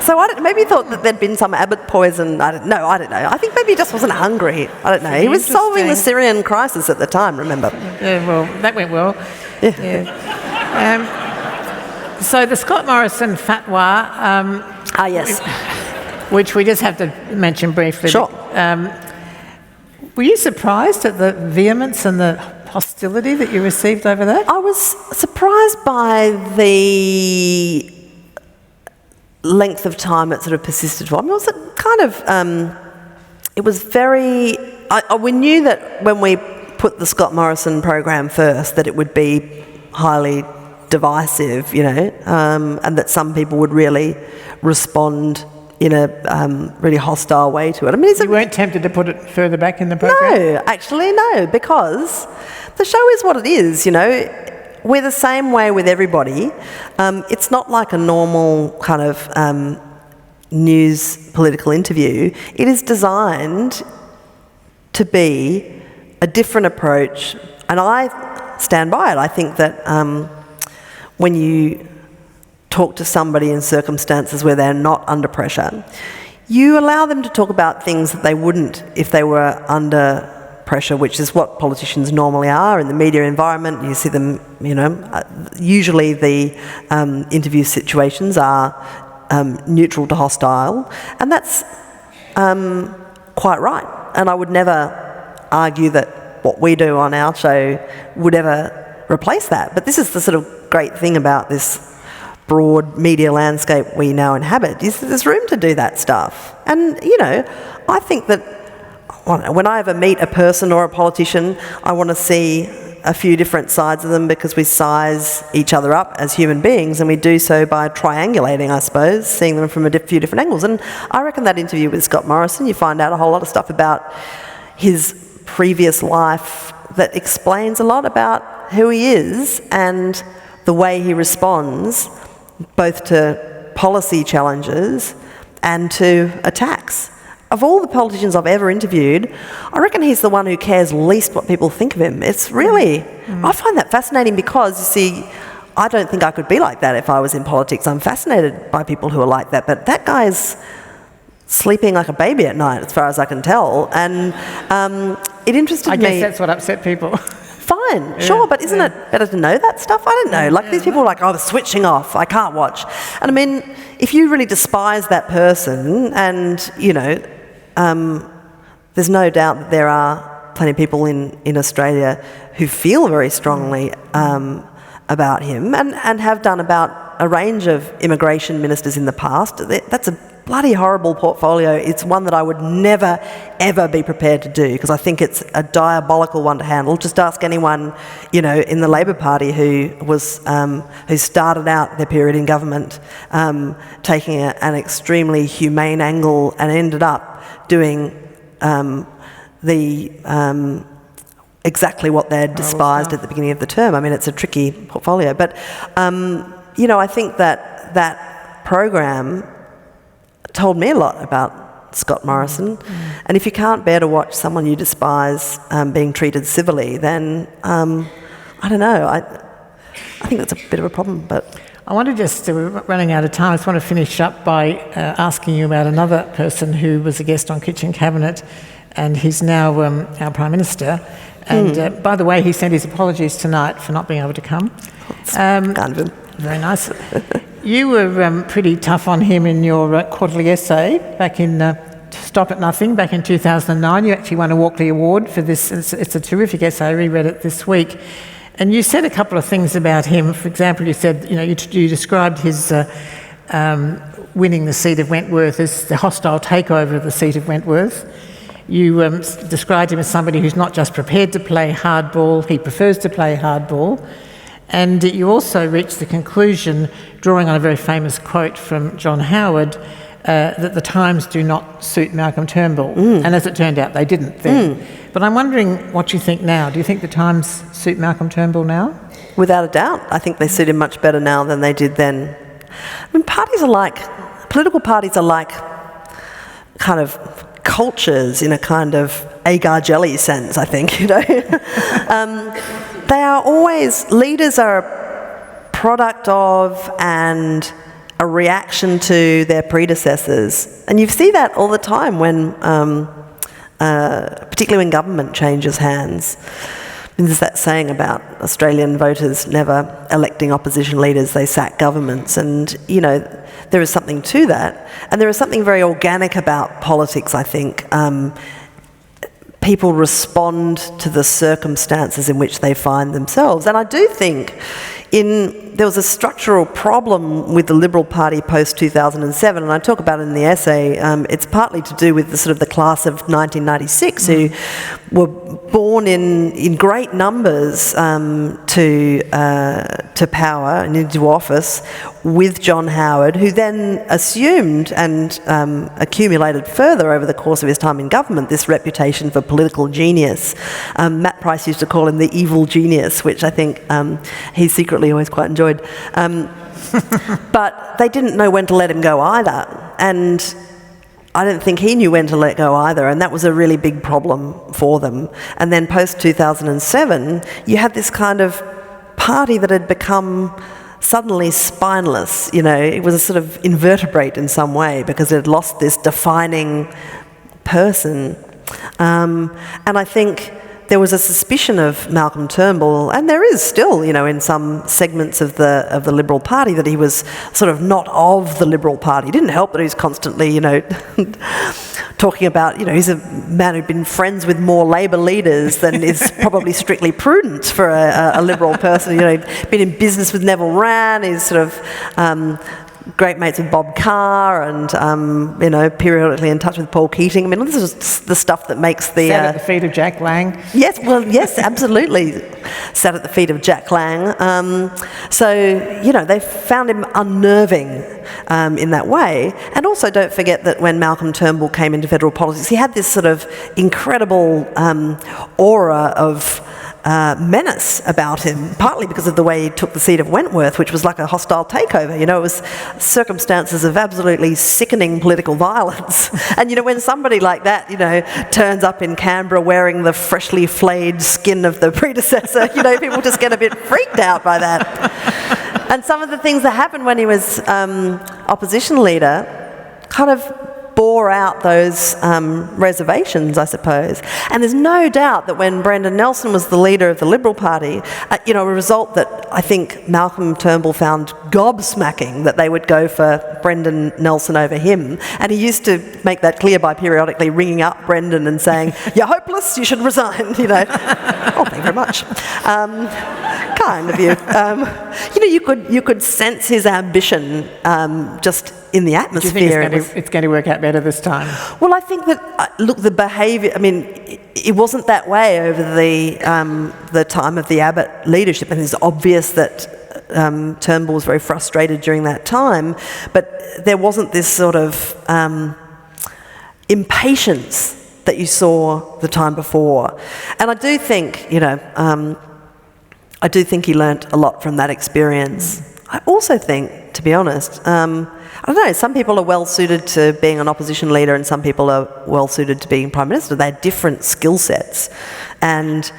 So maybe he thought that there'd been some Abbott poison. I don't know. I think maybe he just wasn't hungry. I don't know. He was solving the Syrian crisis at the time, remember? Yeah, well, that went well. Yeah. So the Scott Morrison fatwa... yes. Which we just have to mention briefly. Sure. Were you surprised at the vehemence and the hostility that you received over that? I was surprised by the length of time it sort of persisted for. I mean, it was kind of, it was very, we knew that when we put the Scott Morrison program first that it would be highly divisive, and that some people would really respond in a really hostile way to it. I mean, you weren't tempted to put it further back in the program? No, actually no, because the show is what it is, We're the same way with everybody. It's not like a normal kind of news political interview. It is designed to be a different approach, and I stand by it. I think that when you talk to somebody in circumstances where they're not under pressure, you allow them to talk about things that they wouldn't if they were under pressure, which is what politicians normally are in the media environment. You see them, usually the interview situations are neutral to hostile, and that's quite right. And I would never argue that what we do on our show would ever replace that. But this is the sort of great thing about this broad media landscape we now inhabit, is that there's room to do that stuff. And, I think that when I ever meet a person or a politician, I want to see a few different sides of them, because we size each other up as human beings, and we do so by triangulating, I suppose, seeing them from a few different angles. And I reckon that interview with Scott Morrison, you find out a whole lot of stuff about his previous life that explains a lot about who he is and the way he responds both to policy challenges and to attacks. Of all the politicians I've ever interviewed, I reckon he's the one who cares least what people think of him. It's really, I find that fascinating, because, you see, I don't think I could be like that if I was in politics. I'm fascinated by people who are like that, but that guy's sleeping like a baby at night, as far as I can tell. And it interested me. I guess that's what upset people. Fine, sure, but isn't it better to know that stuff? I don't know. Like, these people are like, oh, switching off, I can't watch. And I mean, if you really despise that person, and, there's no doubt that there are plenty of people in Australia who feel very strongly about him, and have done about a range of immigration ministers in the past. That's a bloody horrible portfolio. It's one that I would never, ever be prepared to do, because I think it's a diabolical one to handle. Just ask anyone, in the Labor Party who started out their period in government taking an extremely humane angle and ended up doing exactly what they'd despised at the beginning of the term. I mean, it's a tricky portfolio. But, I think that program told me a lot about Scott Morrison. And if you can't bear to watch someone you despise being treated civilly, then, I don't know, I think that's a bit of a problem. But I want to we're running out of time. I just want to finish up by asking you about another person who was a guest on Kitchen Cabinet, and he's now our Prime Minister. And by the way, he sent his apologies tonight for not being able to come. Kind of him. Very nice. You were pretty tough on him in your quarterly essay back in Stop at Nothing, back in 2009. You actually won a Walkley Award for this. It's a terrific essay. I reread it this week. And you said a couple of things about him. For example, you said, you described his winning the seat of Wentworth as the hostile takeover of the seat of Wentworth. You described him as somebody who's not just prepared to play hardball, he prefers to play hardball. And you also reached the conclusion, drawing on a very famous quote from John Howard, that the times do not suit Malcolm Turnbull. And as it turned out, they didn't then. But I'm wondering what you think now. Do you think the times suit Malcolm Turnbull now? Without a doubt. I think they suit him much better now than they did then. I mean, political parties are like kind of cultures in a kind of agar jelly sense, I think, They are always, leaders are a product of and a reaction to their predecessors. And you see that all the time when, particularly when government changes hands. And there's that saying about Australian voters never electing opposition leaders, they sack governments. And, there is something to that. And there is something very organic about politics, I think. People respond to the circumstances in which they find themselves. And I do think there was a structural problem with the Liberal Party post-2007, and I talk about it in the essay. It's partly to do with the class of 1996 who were born in great numbers to power and into office with John Howard, who then assumed and accumulated further over the course of his time in government this reputation for political genius. Matt Price used to call him the evil genius, which I think he secretly always quite enjoyed. But they didn't know when to let him go either. And I don't think he knew when to let go either, and that was a really big problem for them. And then post-2007, you had this kind of party that had become suddenly spineless. It was a sort of invertebrate in some way because it had lost this defining person. And I think there was a suspicion of Malcolm Turnbull, and there is still, in some segments of the Liberal Party, that he was sort of not of the Liberal Party. It didn't help that he was constantly, talking about, he's a man who'd been friends with more Labor leaders than is probably strictly prudent for a Liberal person. Been in business with Neville Wran. He's sort of great mates with Bob Carr, and periodically in touch with Paul Keating. I mean, this is the stuff that makes the... Sat at the feet of Jack Lang. Yes, absolutely. Sat at the feet of Jack Lang. They found him unnerving in that way. And also don't forget that when Malcolm Turnbull came into federal politics, he had this sort of incredible aura of menace about him, partly because of the way he took the seat of Wentworth, which was like a hostile takeover. It was circumstances of absolutely sickening political violence. And, when somebody like that, turns up in Canberra wearing the freshly flayed skin of the predecessor, people just get a bit freaked out by that. And some of the things that happened when he was opposition leader kind of bore out those reservations, I suppose. And there's no doubt that when Brendan Nelson was the leader of the Liberal Party, a result that I think Malcolm Turnbull found gobsmacking, that they would go for Brendan Nelson over him. And he used to make that clear by periodically ringing up Brendan and saying, "You're hopeless, you should resign," Oh, thank you very much. Kind of you. You could sense his ambition just in the atmosphere. Do you think it's going to work out better this time? Well, I think that, the behaviour, it wasn't that way over the time of the Abbott leadership, and it's obvious that Turnbull was very frustrated during that time, but there wasn't this sort of impatience that you saw the time before. And I do think, he learnt a lot from that experience. I also think, to be honest, I don't know, some people are well suited to being an opposition leader and some people are well suited to being Prime Minister. They have different skill sets. And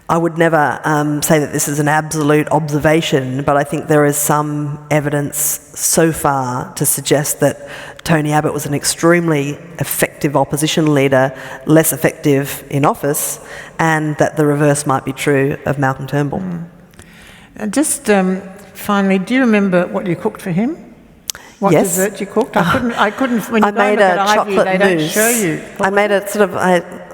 I would never say that this is an absolute observation, but I think there is some evidence so far to suggest that Tony Abbott was an extremely effective opposition leader, less effective in office, and that the reverse might be true of Malcolm Turnbull. And just finally, do you remember what you cooked for him? What yes. dessert you cooked? I couldn't. When you I made a chocolate they mousse. Don't show you. I made a sort of.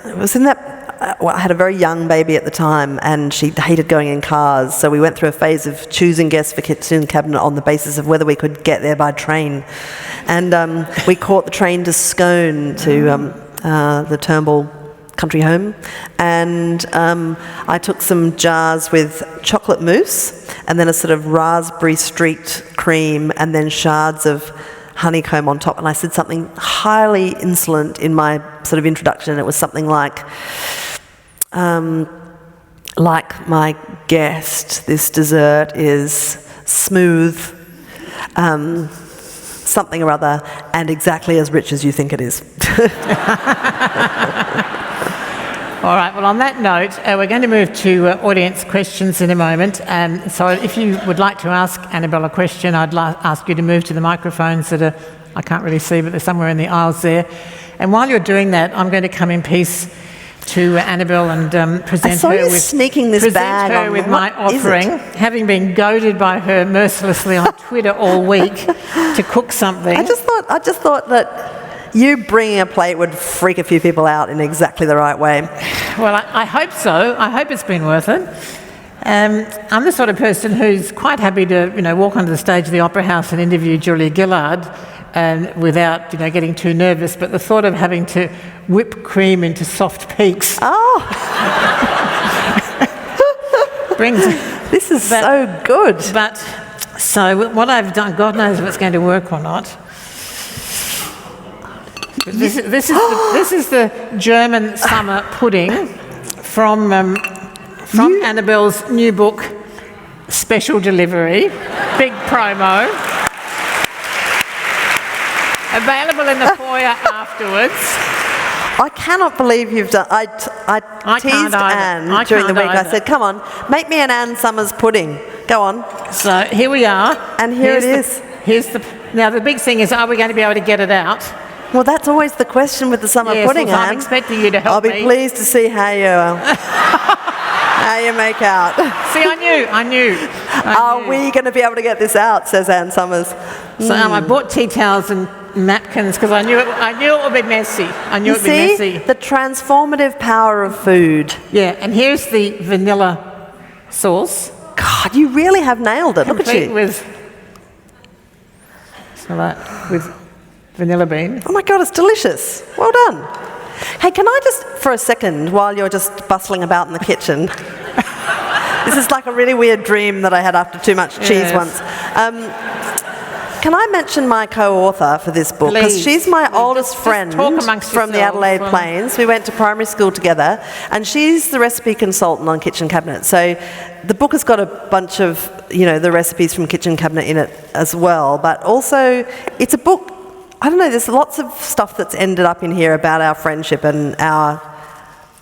It was in that. I had a very young baby at the time, and she hated going in cars. So we went through a phase of choosing guests for kitchen cabinet on the basis of whether we could get there by train, and we caught the train to Scone to the Turnbull country home, and I took some jars with chocolate mousse and then a sort of raspberry streaked cream and then shards of honeycomb on top, and I said something highly insolent in my sort of introduction, and it was something like my guest, this dessert is smooth, something or other, and exactly as rich as you think it is. All right, well, on that note, we're going to move to audience questions in a moment. So if you would like to ask Annabel a question, I'd ask you to move to the microphones that are, I can't really see, but they're somewhere in the aisles there. And while you're doing that, I'm going to come in peace to Annabel and present her with my offering, having been goaded by her mercilessly on Twitter all week to cook something. I just thought that you bringing a plate would freak a few people out in exactly the right way. Well, I hope so. I hope it's been worth it. I'm the sort of person who's quite happy to, walk onto the stage of the Opera House and interview Julia Gillard without, getting too nervous. But the thought of having to whip cream into soft peaks brings. This is so good. But so what I've done, God knows if it's going to work or not. This is the German summer pudding from Annabel's new book, Special Delivery, big promo. Available in the foyer afterwards. I cannot believe you've done. I teased Anne during the week. I said, "Come on, make me an Anne Summers pudding. Go on." So here we are, and here it is. Now the big thing is, are we going to be able to get it out? Well, that's always the question with the summer pudding, well, I'm Anne. expecting you to help me. I'll be pleased to see how you make out. See, I knew. Are we going to be able to get this out, says Anne Summers. So I bought tea towels and napkins because I knew it would be messy. I knew it would be messy. The transformative power of food. Yeah, and here's the vanilla sauce. God, you really have nailed it. Look at you. With vanilla bean. Oh my God, it's delicious. Well done. Hey, can I just, for a second, while you're just bustling about in the kitchen, this is like a really weird dream that I had after too much cheese once. Can I mention my co-author for this book? Because she's my oldest friend from the Adelaide Plains. We went to primary school together, and she's the recipe consultant on Kitchen Cabinet. So the book has got a bunch of, the recipes from Kitchen Cabinet in it as well. But also, it's a book, I don't know, there's lots of stuff that's ended up in here about our friendship and our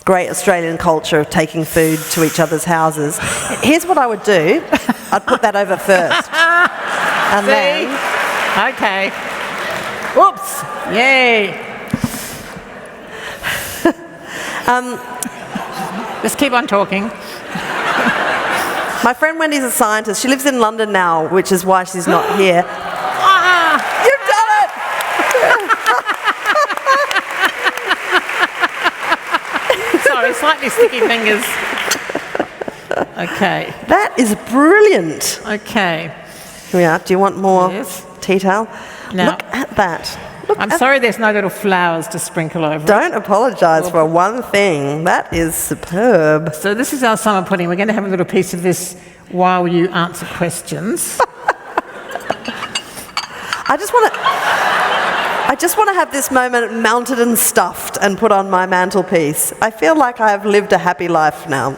great Australian culture of taking food to each other's houses. Here's what I would do. I'd put that over first. And then... Okay. Whoops. Yay. Just keep on talking. My friend Wendy's a scientist. She lives in London now, which is why she's not here. You've done it! Sorry, slightly sticky fingers. Okay. That is brilliant. Okay. Here we are. Do you want more tea towel? No. Look at that. I'm sorry there's no little flowers to sprinkle over. Don't apologise for one thing. That is superb. So this is our summer pudding. We're going to have a little piece of this while you answer questions. I just want to have this moment mounted and stuffed and put on my mantelpiece. I feel like I have lived a happy life now.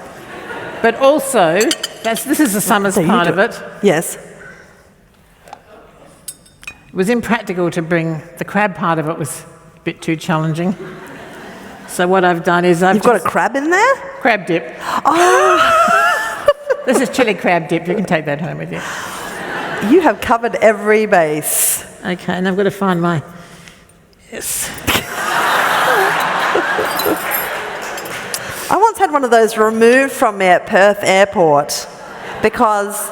But also, this is the summer's part of it. Yes. It was impractical to bring the crab part of it, was a bit too challenging. So what I've done is You've got a crab in there? Crab dip. Oh! This is chili crab dip. You can take that home with you. You have covered every base. Okay, and I've got to find my... Yes. I once had one of those removed from me at Perth Airport because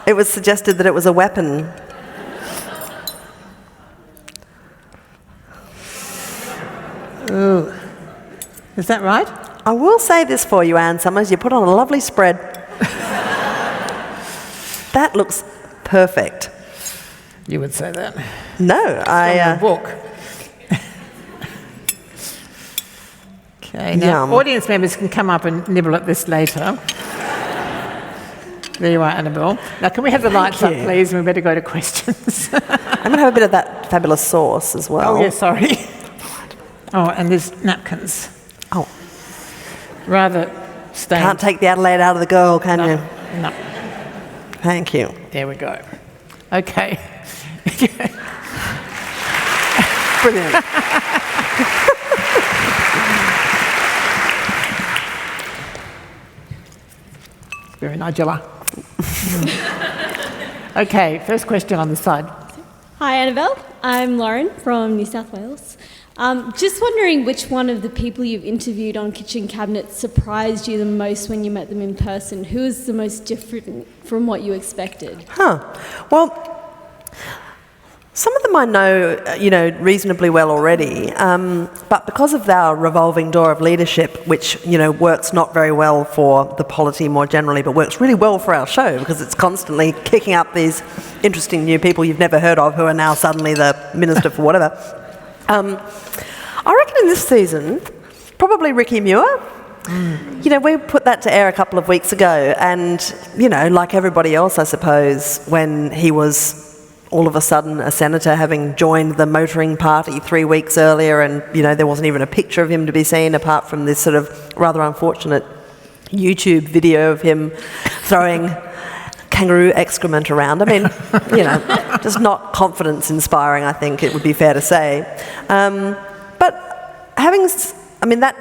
it was suggested that it was a weapon. Ooh. Is that right? I will say this for you, Anne Summers. You put on a lovely spread. That looks perfect. You would say that. No, From the book. Okay, now audience members can come up and nibble at this later. There you are, Annabel. Now, can we have the lights up, please? And we better go to questions. I'm going to have a bit of that fabulous sauce as well. Oh, yeah, sorry. Oh, and there's napkins. Oh. Rather stained. Can't take the Adelaide out of the girl, can you? No. Thank you. There we go. Okay. Brilliant. Very Nigella. Okay, first question on the side. Hi, Annabel. I'm Lauren from New South Wales. Just wondering which one of the people you've interviewed on Kitchen Cabinet surprised you the most when you met them in person. Who is the most different from what you expected? Well, some of them I know, reasonably well already, but because of our revolving door of leadership, which, works not very well for the polity more generally, but works really well for our show because it's constantly kicking up these interesting new people you've never heard of who are now suddenly the minister for whatever. I reckon in this season, probably Ricky Muir. We put that to air a couple of weeks ago, and, like everybody else, I suppose, when he was all of a sudden a senator having joined the motoring party 3 weeks earlier, and, there wasn't even a picture of him to be seen apart from this sort of rather unfortunate YouTube video of him throwing kangaroo excrement around. I mean, just not confidence inspiring, I think it would be fair to say. But that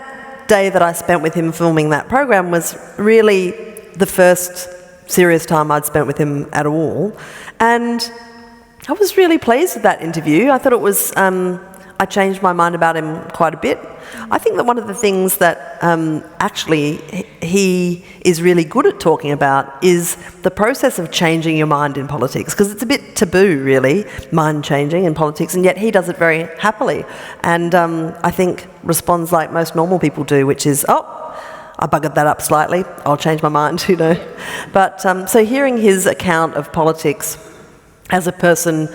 day that I spent with him filming that program was really the first serious time I'd spent with him at all. And I was really pleased with that interview. I thought it was I changed my mind about him quite a bit. I think that one of the things that actually he is really good at talking about is the process of changing your mind in politics, because it's a bit taboo, really, mind changing in politics, and yet he does it very happily. And I think responds like most normal people do, which is, I buggered that up slightly, I'll change my mind, you know. But so hearing his account of politics as a person,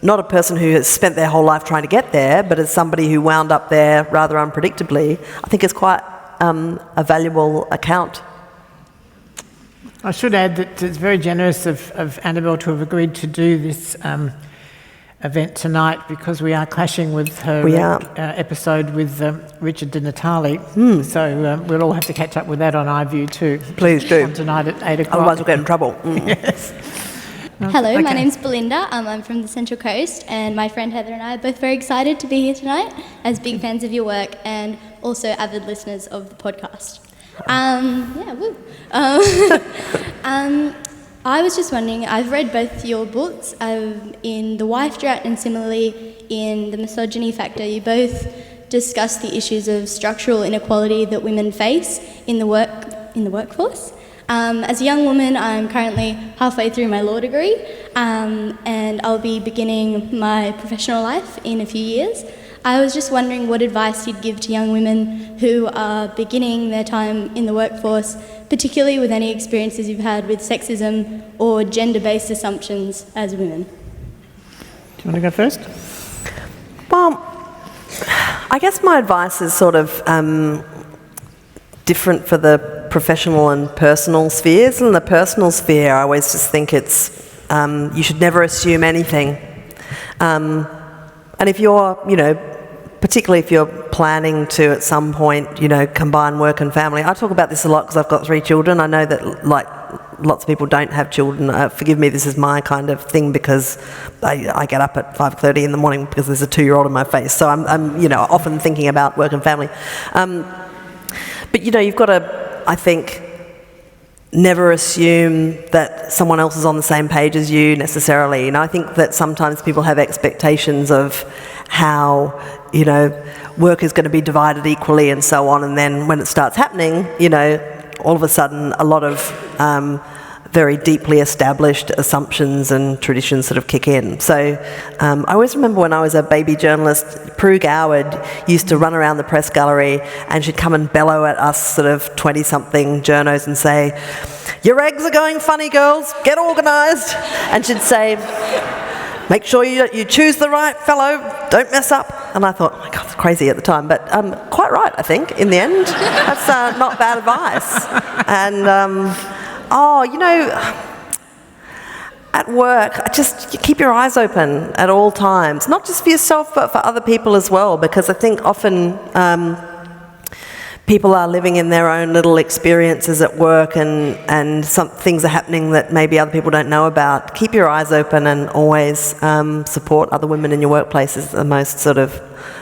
not a person who has spent their whole life trying to get there, but as somebody who wound up there rather unpredictably, I think is quite a valuable account. I should add that it's very generous of Annabel to have agreed to do this event tonight, because we are clashing with her episode with Richard Di Natale. So we'll all have to catch up with that on iView too. Please do. On tonight at 8 o'clock. Otherwise we'll get in trouble. Yes. Hello, my name's Belinda. I'm from the Central Coast, and my friend Heather and I are both very excited to be here tonight as big fans of your work and also avid listeners of the podcast. I was just wondering, I've read both your books, in The Wife Drought and similarly in The Misogyny Factor. You both discuss the issues of structural inequality that women face in the workforce. As a young woman, I'm currently halfway through my law degree, and I'll be beginning my professional life in a few years. I was just wondering what advice you'd give to young women who are beginning their time in the workforce, particularly with any experiences you've had with sexism or gender-based assumptions as women. Do you want to go first? Well, I guess my advice is sort of different for the professional and personal spheres. In the personal sphere, I always just think it's, you should never assume anything. And if you're, particularly if you're planning to at some point, combine work and family. I talk about this a lot because I've got 3 children. I know that lots of people don't have children. Forgive me, this is my kind of thing because I get up at 5:30 in the morning because there's a 2-year-old in my face. So I'm often thinking about work and family. But you've got to, I think, never assume that someone else is on the same page as you necessarily. I think that sometimes people have expectations of how, work is going to be divided equally and so on, and then when it starts happening, all of a sudden a lot of very deeply established assumptions and traditions sort of kick in. So I always remember when I was a baby journalist, Prue Goward used to run around the press gallery and she'd come and bellow at us sort of 20-something journos and say, "Your eggs are going funny, girls, get organised." And she'd say, "Make sure you choose the right fellow, don't mess up." And I thought, oh my God, it's crazy at the time, but quite right, I think, in the end. That's not bad advice. And at work, just keep your eyes open at all times, not just for yourself, but for other people as well, because I think often people are living in their own little experiences at work and some things are happening that maybe other people don't know about. Keep your eyes open and always support other women in your workplace is the most sort of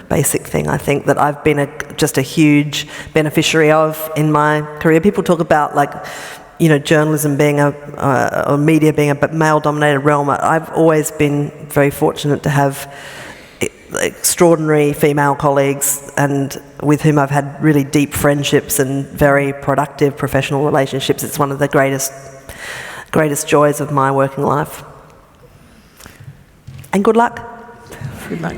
basic thing I think that I've been just a huge beneficiary of in my career. People talk about journalism being or media being a male-dominated realm. I've always been very fortunate to have extraordinary female colleagues and with whom I've had really deep friendships and very productive professional relationships. It's one of the greatest joys of my working life. And good luck. Good luck.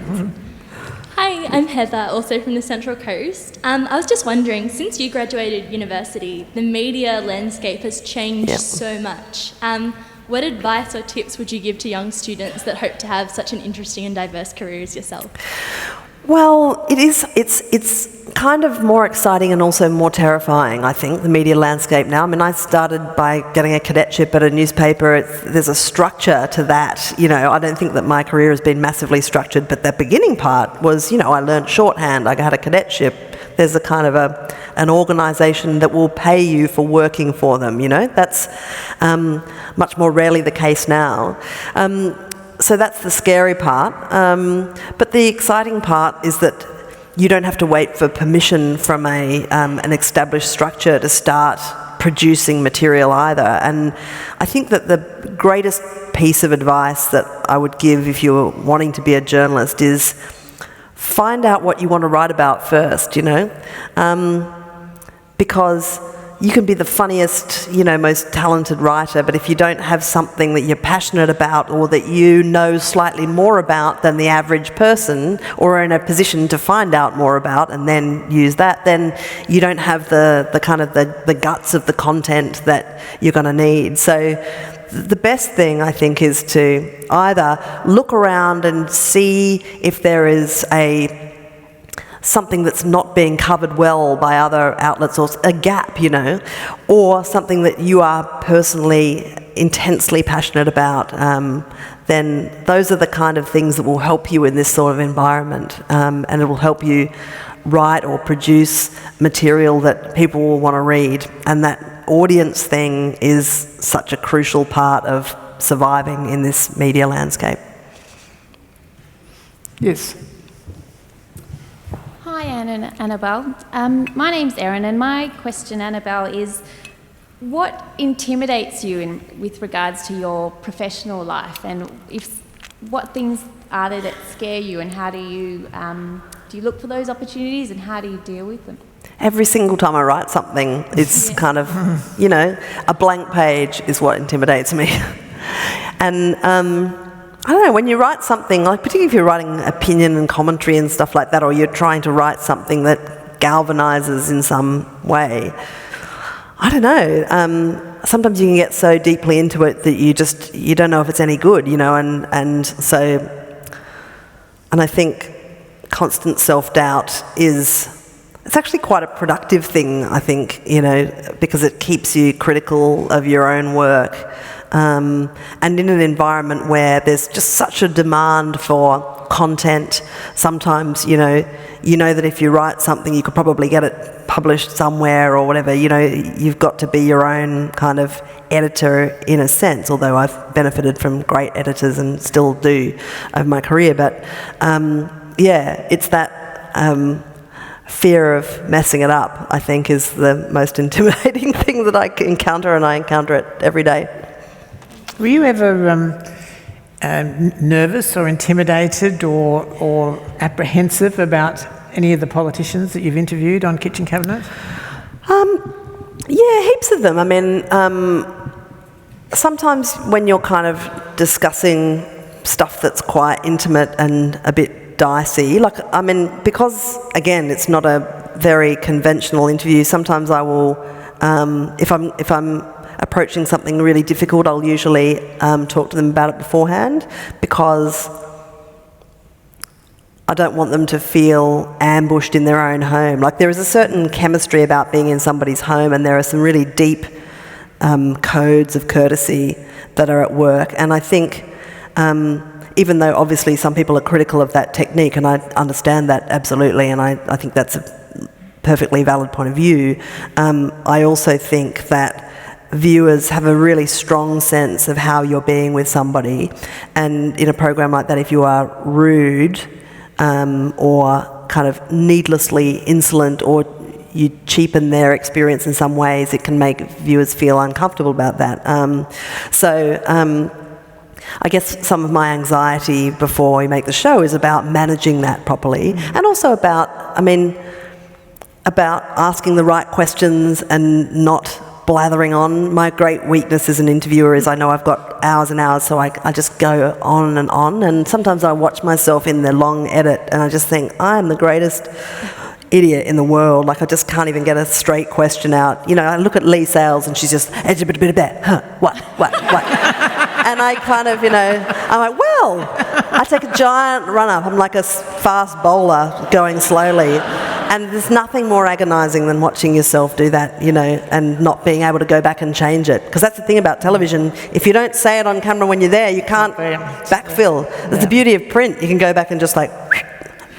Hi, I'm Heather, also from the Central Coast. I was just wondering, since you graduated university, the media landscape has changed so much. What advice or tips would you give to young students that hope to have such an interesting and diverse career as yourself? Well, it's kind of more exciting and also more terrifying, I think, the media landscape now. I mean, I started by getting a cadetship at a newspaper. There's a structure to that. I don't think that my career has been massively structured, but the beginning part was, I learned shorthand, I had a cadetship. There's a kind of an organisation that will pay you for working for them, That's much more rarely the case now. So that's the scary part. But the exciting part is that you don't have to wait for permission from an established structure to start producing material either. And I think that the greatest piece of advice that I would give if you're wanting to be a journalist is find out what you want to write about first, you know, because you can be the funniest, you know, most talented writer, but if you don't have something that you're passionate about or that you know slightly more about than the average person, or are in a position to find out more about and then use that, then you don't have the kind of the guts of the content that you're going to need. So the best thing, I think, is to either look around and see if there is something that's not being covered well by other outlets, or a gap, you know, or something that you are personally intensely passionate about, then those are the kind of things that will help you in this sort of environment, and it will help you write or produce material that people will want to read. And that audience thing is such a crucial part of surviving in this media landscape. Yes. Hi, Anne and Annabel. My name's Erin, and my question, Annabel, is what intimidates you with regards to your professional life, and what things are there that scare you, and how do you look for those opportunities, and how do you deal with them? Every single time I write something, it's kind of, you know, a blank page is what intimidates me. And I don't know, when you write something, like particularly if you're writing opinion and commentary and stuff like that, or you're trying to write something that galvanises in some way, I don't know, sometimes you can get so deeply into it that you don't know if it's any good, you know, and I think constant self-doubt it's actually quite a productive thing, I think, you know, because it keeps you critical of your own work. And in an environment where there's just such a demand for content, sometimes, you know that if you write something, you could probably get it published somewhere or whatever. You know, you've got to be your own kind of editor in a sense, although I've benefited from great editors and still do over my career. But, yeah, it's that fear of messing it up, I think, is the most intimidating thing that I encounter, and I encounter it every day. Were you ever nervous or intimidated or apprehensive about any of the politicians that you've interviewed on Kitchen Cabinet? Yeah, heaps of them. I mean, sometimes when you're kind of discussing stuff that's quite intimate and a bit dicey, like, I mean, because, again, it's not a very conventional interview, sometimes I will, if I'm approaching something really difficult, I'll usually talk to them about it beforehand, because I don't want them to feel ambushed in their own home. Like, there is a certain chemistry about being in somebody's home, and there are some really deep codes of courtesy that are at work. And I think, even though obviously some people are critical of that technique, and I understand that absolutely, and I think that's a perfectly valid point of view, I also think that viewers have a really strong sense of how you're being with somebody, and in a program like that, if you are rude or kind of needlessly insolent, or you cheapen their experience in some ways, it can make viewers feel uncomfortable about that. I guess some of my anxiety before we make the show is about managing that properly, and also about asking the right questions and not blathering on. My great weakness as an interviewer is I know I've got hours and hours, so I just go on, and sometimes I watch myself in the long edit and I just think, I am the greatest idiot in the world. Like, I just can't even get a straight question out. You know, I look at Lee Sales and she's just, what? And I kind of, you know, I'm like, well, I take a giant run up. I'm like a fast bowler going slowly. And there's nothing more agonising than watching yourself do that, you know, and not being able to go back and change it. Because that's the thing about television. If you don't say it on camera when you're there, you can't backfill. That's the beauty of print. You can go back and just like,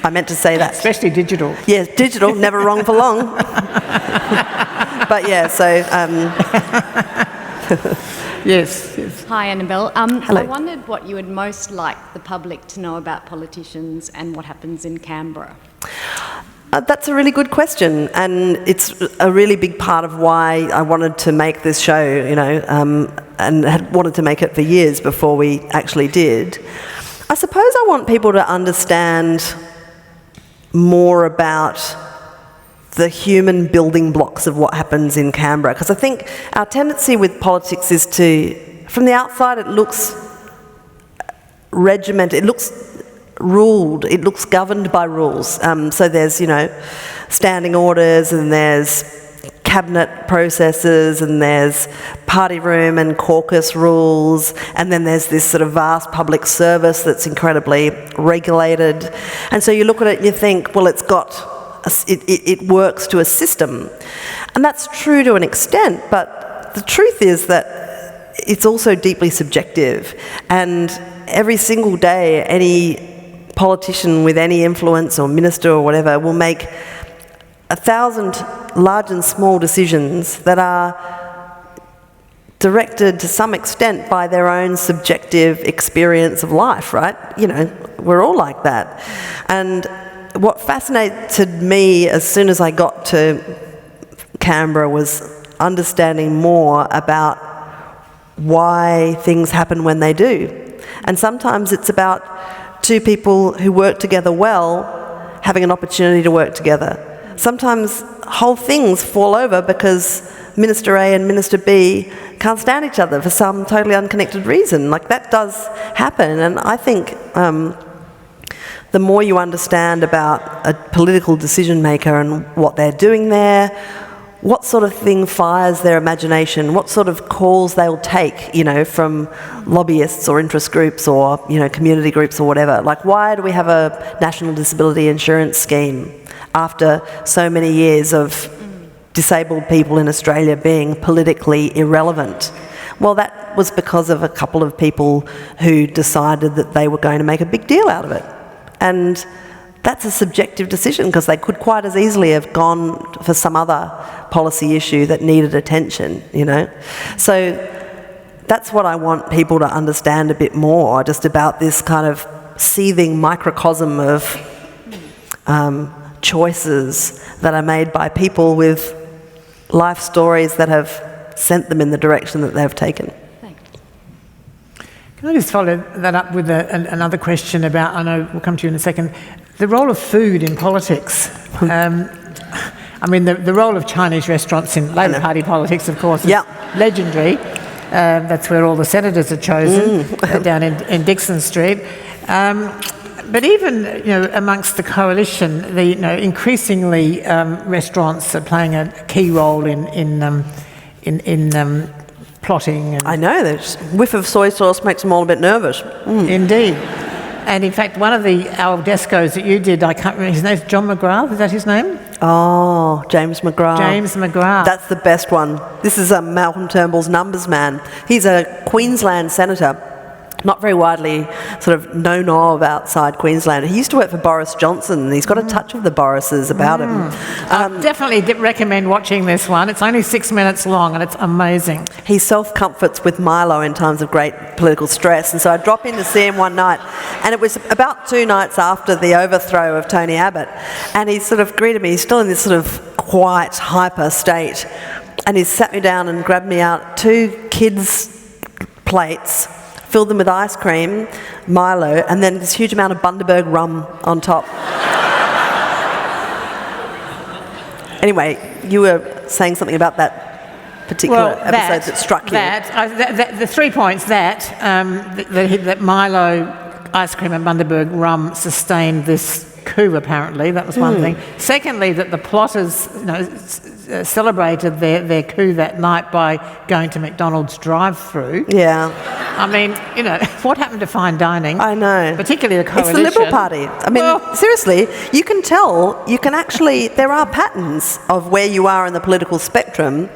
I meant to say that. Especially digital. Yeah, digital, never wrong for long. But yeah, so... Yes. Hi, Annabel. Hello. I wondered what you would most like the public to know about politicians and what happens in Canberra. That's a really good question, and it's a really big part of why I wanted to make this show, you know, and had wanted to make it for years before we actually did. I suppose I want people to understand more about the human building blocks of what happens in Canberra. Because I think our tendency with politics is to, from the outside, it looks regimented, it looks ruled, it looks governed by rules. So there's, standing orders, and there's cabinet processes, and there's party room and caucus rules, and then there's this sort of vast public service that's incredibly regulated. And so you look at it and you think, well, it works to a system. And that's true to an extent, but the truth is that it's also deeply subjective. And every single day, any politician with any influence or minister or whatever will make 1,000 large and small decisions that are directed to some extent by their own subjective experience of life, right? We're all like that. And what fascinated me as soon as I got to Canberra was understanding more about why things happen when they do. And sometimes it's about two people who work together well having an opportunity to work together. Sometimes whole things fall over because Minister A and Minister B can't stand each other for some totally unconnected reason. Like, that does happen. And I think the more you understand about a political decision maker and what they're doing there, what sort of thing fires their imagination, what sort of calls they'll take, from lobbyists or interest groups or, community groups or whatever. Like, why do we have a national disability insurance scheme after so many years of disabled people in Australia being politically irrelevant? Well, that was because of a couple of people who decided that they were going to make a big deal out of it. And that's a subjective decision, because they could quite as easily have gone for some other policy issue that needed attention, So that's what I want people to understand a bit more, just about this kind of seething microcosm of choices that are made by people with life stories that have sent them in the direction that they've taken. Can I just follow that up with another question about, I know we'll come to you in a second, the role of food in politics. The role of Chinese restaurants in Labor Party politics, of course, is legendary. That's where all the senators are chosen, down in Dixon Street. But even, amongst the coalition, increasingly restaurants are playing a key role in plotting. I know, the whiff of soy sauce makes them all a bit nervous. Indeed. And in fact, one of the Aldescos that you did, I can't remember, his name's John McGrath, is that his name? Oh, James McGrath. James McGrath. That's the best one. This is Malcolm Turnbull's numbers man. He's a Queensland senator, not very widely sort of known of outside Queensland. He used to work for Boris Johnson, and he's got a touch of the Borises about him. I definitely recommend watching this one. It's only 6 minutes long, and it's amazing. He self-comforts with Milo in times of great political stress, and so I dropped in to see him one night, and it was about 2 nights after the overthrow of Tony Abbott, and he sort of greeted me. He's still in this sort of quite hyper state, and he sat me down and grabbed me out 2 kids' plates, filled them with ice cream, Milo, and then this huge amount of Bundaberg rum on top. Anyway, you were saying something about that particular episode that struck you. The 3 points that Milo, ice cream and Bundaberg rum sustained this coup, apparently. That was one thing. Secondly, that the plotters celebrated their coup that night by going to McDonald's drive-through. Yeah. I mean, what happened to fine dining? I know. Particularly the coalition. It's the Liberal Party. I mean, seriously, you can tell, there are patterns of where you are in the political spectrum.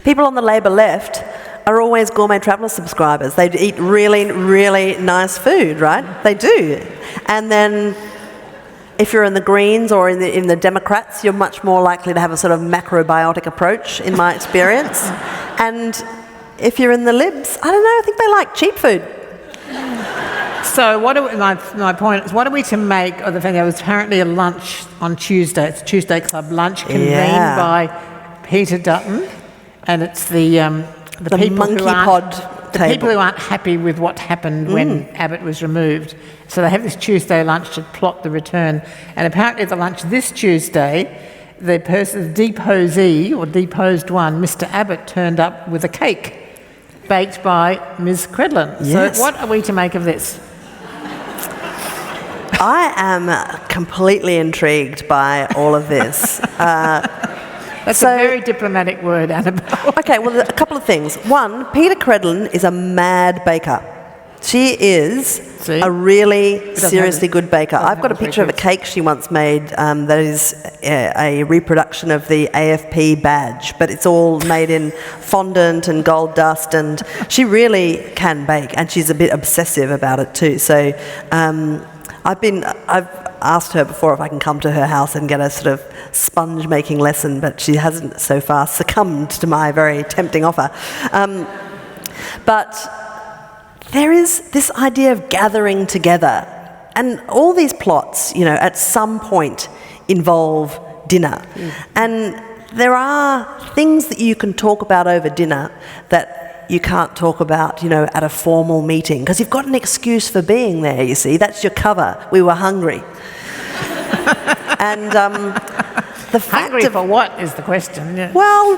People on the Labor left are always gourmet traveller subscribers. They eat really, really nice food, right? They do. And then if you're in the Greens or in the Democrats, you're much more likely to have a sort of macrobiotic approach, in my experience. And if you're in the Libs, I don't know, I think they like cheap food. So my point is, what are we to make of the fact there was apparently a lunch on Tuesday, it's Tuesday Club lunch, convened by Peter Dutton, and it's the people monkey who aren't, pod the table. people who aren't happy with what happened when Abbott was removed. So they have this Tuesday lunch to plot the return. And apparently at the lunch this Tuesday, the person, the deposee, or deposed one, Mr. Abbott, turned up with a cake baked by Ms. Credlin. Yes. So what are we to make of this? I am completely intrigued by all of this. That's a very diplomatic word, Annabel. Okay, well, a couple of things. One, Peter Credlin is a mad baker. She is a really seriously good baker. I've got a picture of a cake she once made that is a reproduction of the AFP badge, but it's all made in fondant and gold dust, and she really can bake, and she's a bit obsessive about it too. So I've asked her before if I can come to her house and get a sort of sponge making lesson, but she hasn't so far succumbed to my very tempting offer. But there is this idea of gathering together, and all these plots, at some point involve dinner. And there are things that you can talk about over dinner that you can't talk about, at a formal meeting, because you've got an excuse for being there, you see. That's your cover. We were hungry. And the fact Hungry for what is the question? Yeah. Well,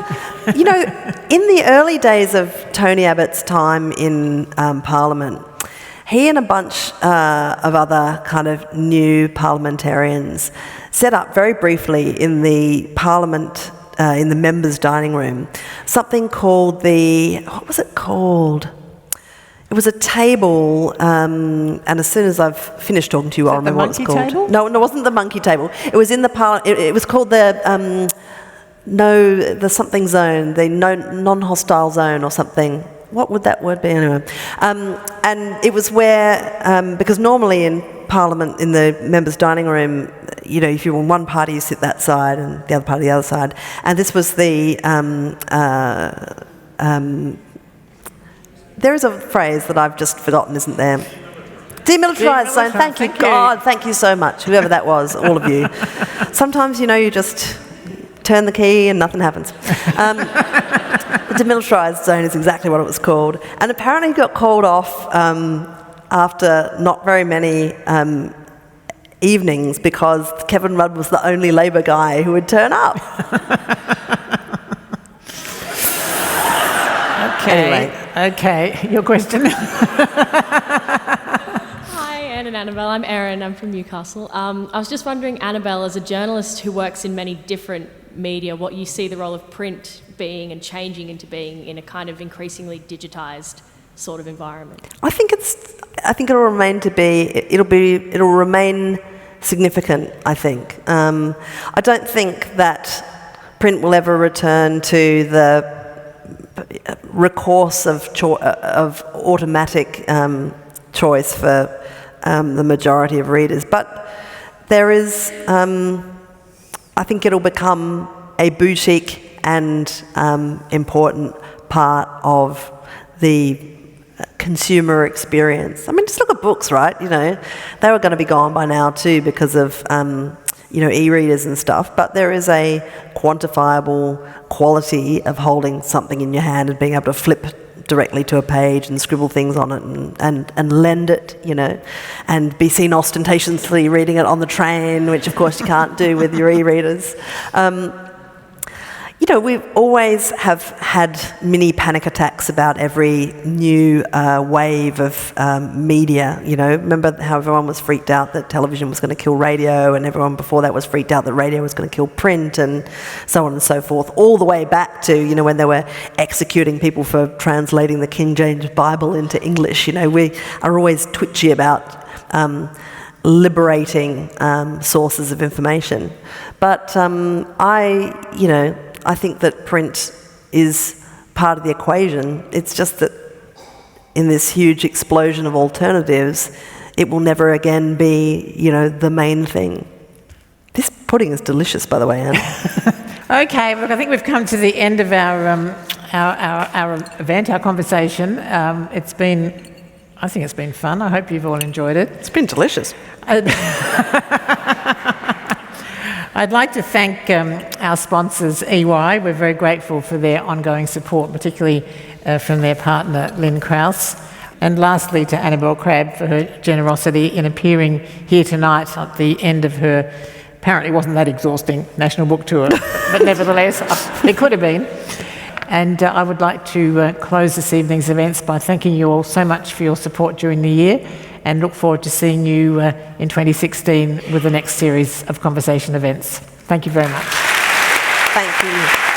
in the early days of Tony Abbott's time in Parliament, he and a bunch of other kind of new parliamentarians set up very briefly in the Parliament, in the members' dining room, something called what was it called? It was a table, and as soon as I've finished talking to you, I'll remember what it's called. Table? No, it wasn't the monkey table. It was in the it was called the the something zone, the non-hostile zone or something. What would that word be anyway? And it was where, because normally in Parliament, in the members' dining room, if you're on one party, you sit that side, and the other party the other side. And this was the there is a phrase that I've just forgotten, isn't there? Demilitarised zone. Thank you, God. Thank you so much, whoever that was, all of you. Sometimes, you just turn the key and nothing happens. The demilitarised zone is exactly what it was called. And apparently he got called off after not very many evenings because Kevin Rudd was the only Labor guy who would turn up. Okay, your question. Hi, Anne and Annabel. I'm Erin. I'm from Newcastle. I was just wondering, Annabel, as a journalist who works in many different media, what you see the role of print being and changing into being in a kind of increasingly digitised sort of environment. I think it'll remain significant. I think. I don't think that print will ever return to the recourse of automatic choice for the majority of readers, but there is. I think it'll become a boutique and important part of the consumer experience. I mean, just look at books, right? They were going to be gone by now too because of e-readers and stuff, but there is a quantifiable quality of holding something in your hand and being able to flip directly to a page and scribble things on it and lend it, and be seen ostentatiously reading it on the train, which of course you can't do with your e-readers. We always have had mini panic attacks about every new wave of media. Remember how everyone was freaked out that television was going to kill radio, and everyone before that was freaked out that radio was going to kill print, and so on and so forth, all the way back to, when they were executing people for translating the King James Bible into English. We are always twitchy about liberating sources of information. But I think that print is part of the equation. It's just that in this huge explosion of alternatives, it will never again be, the main thing. This pudding is delicious, by the way, Anne. Okay, look, I think we've come to the end of our event, our conversation. I think it's been fun. I hope you've all enjoyed it. It's been delicious. I'd like to thank our sponsors, EY. We're very grateful for their ongoing support, particularly from their partner, Lynn Krause. And lastly, to Annabel Crabb for her generosity in appearing here tonight at the end of her, apparently wasn't that exhausting, National Book Tour, but nevertheless, it could have been. And I would like to close this evening's events by thanking you all so much for your support during the year, and look forward to seeing you in 2016 with the next series of conversation events. Thank you very much. Thank you.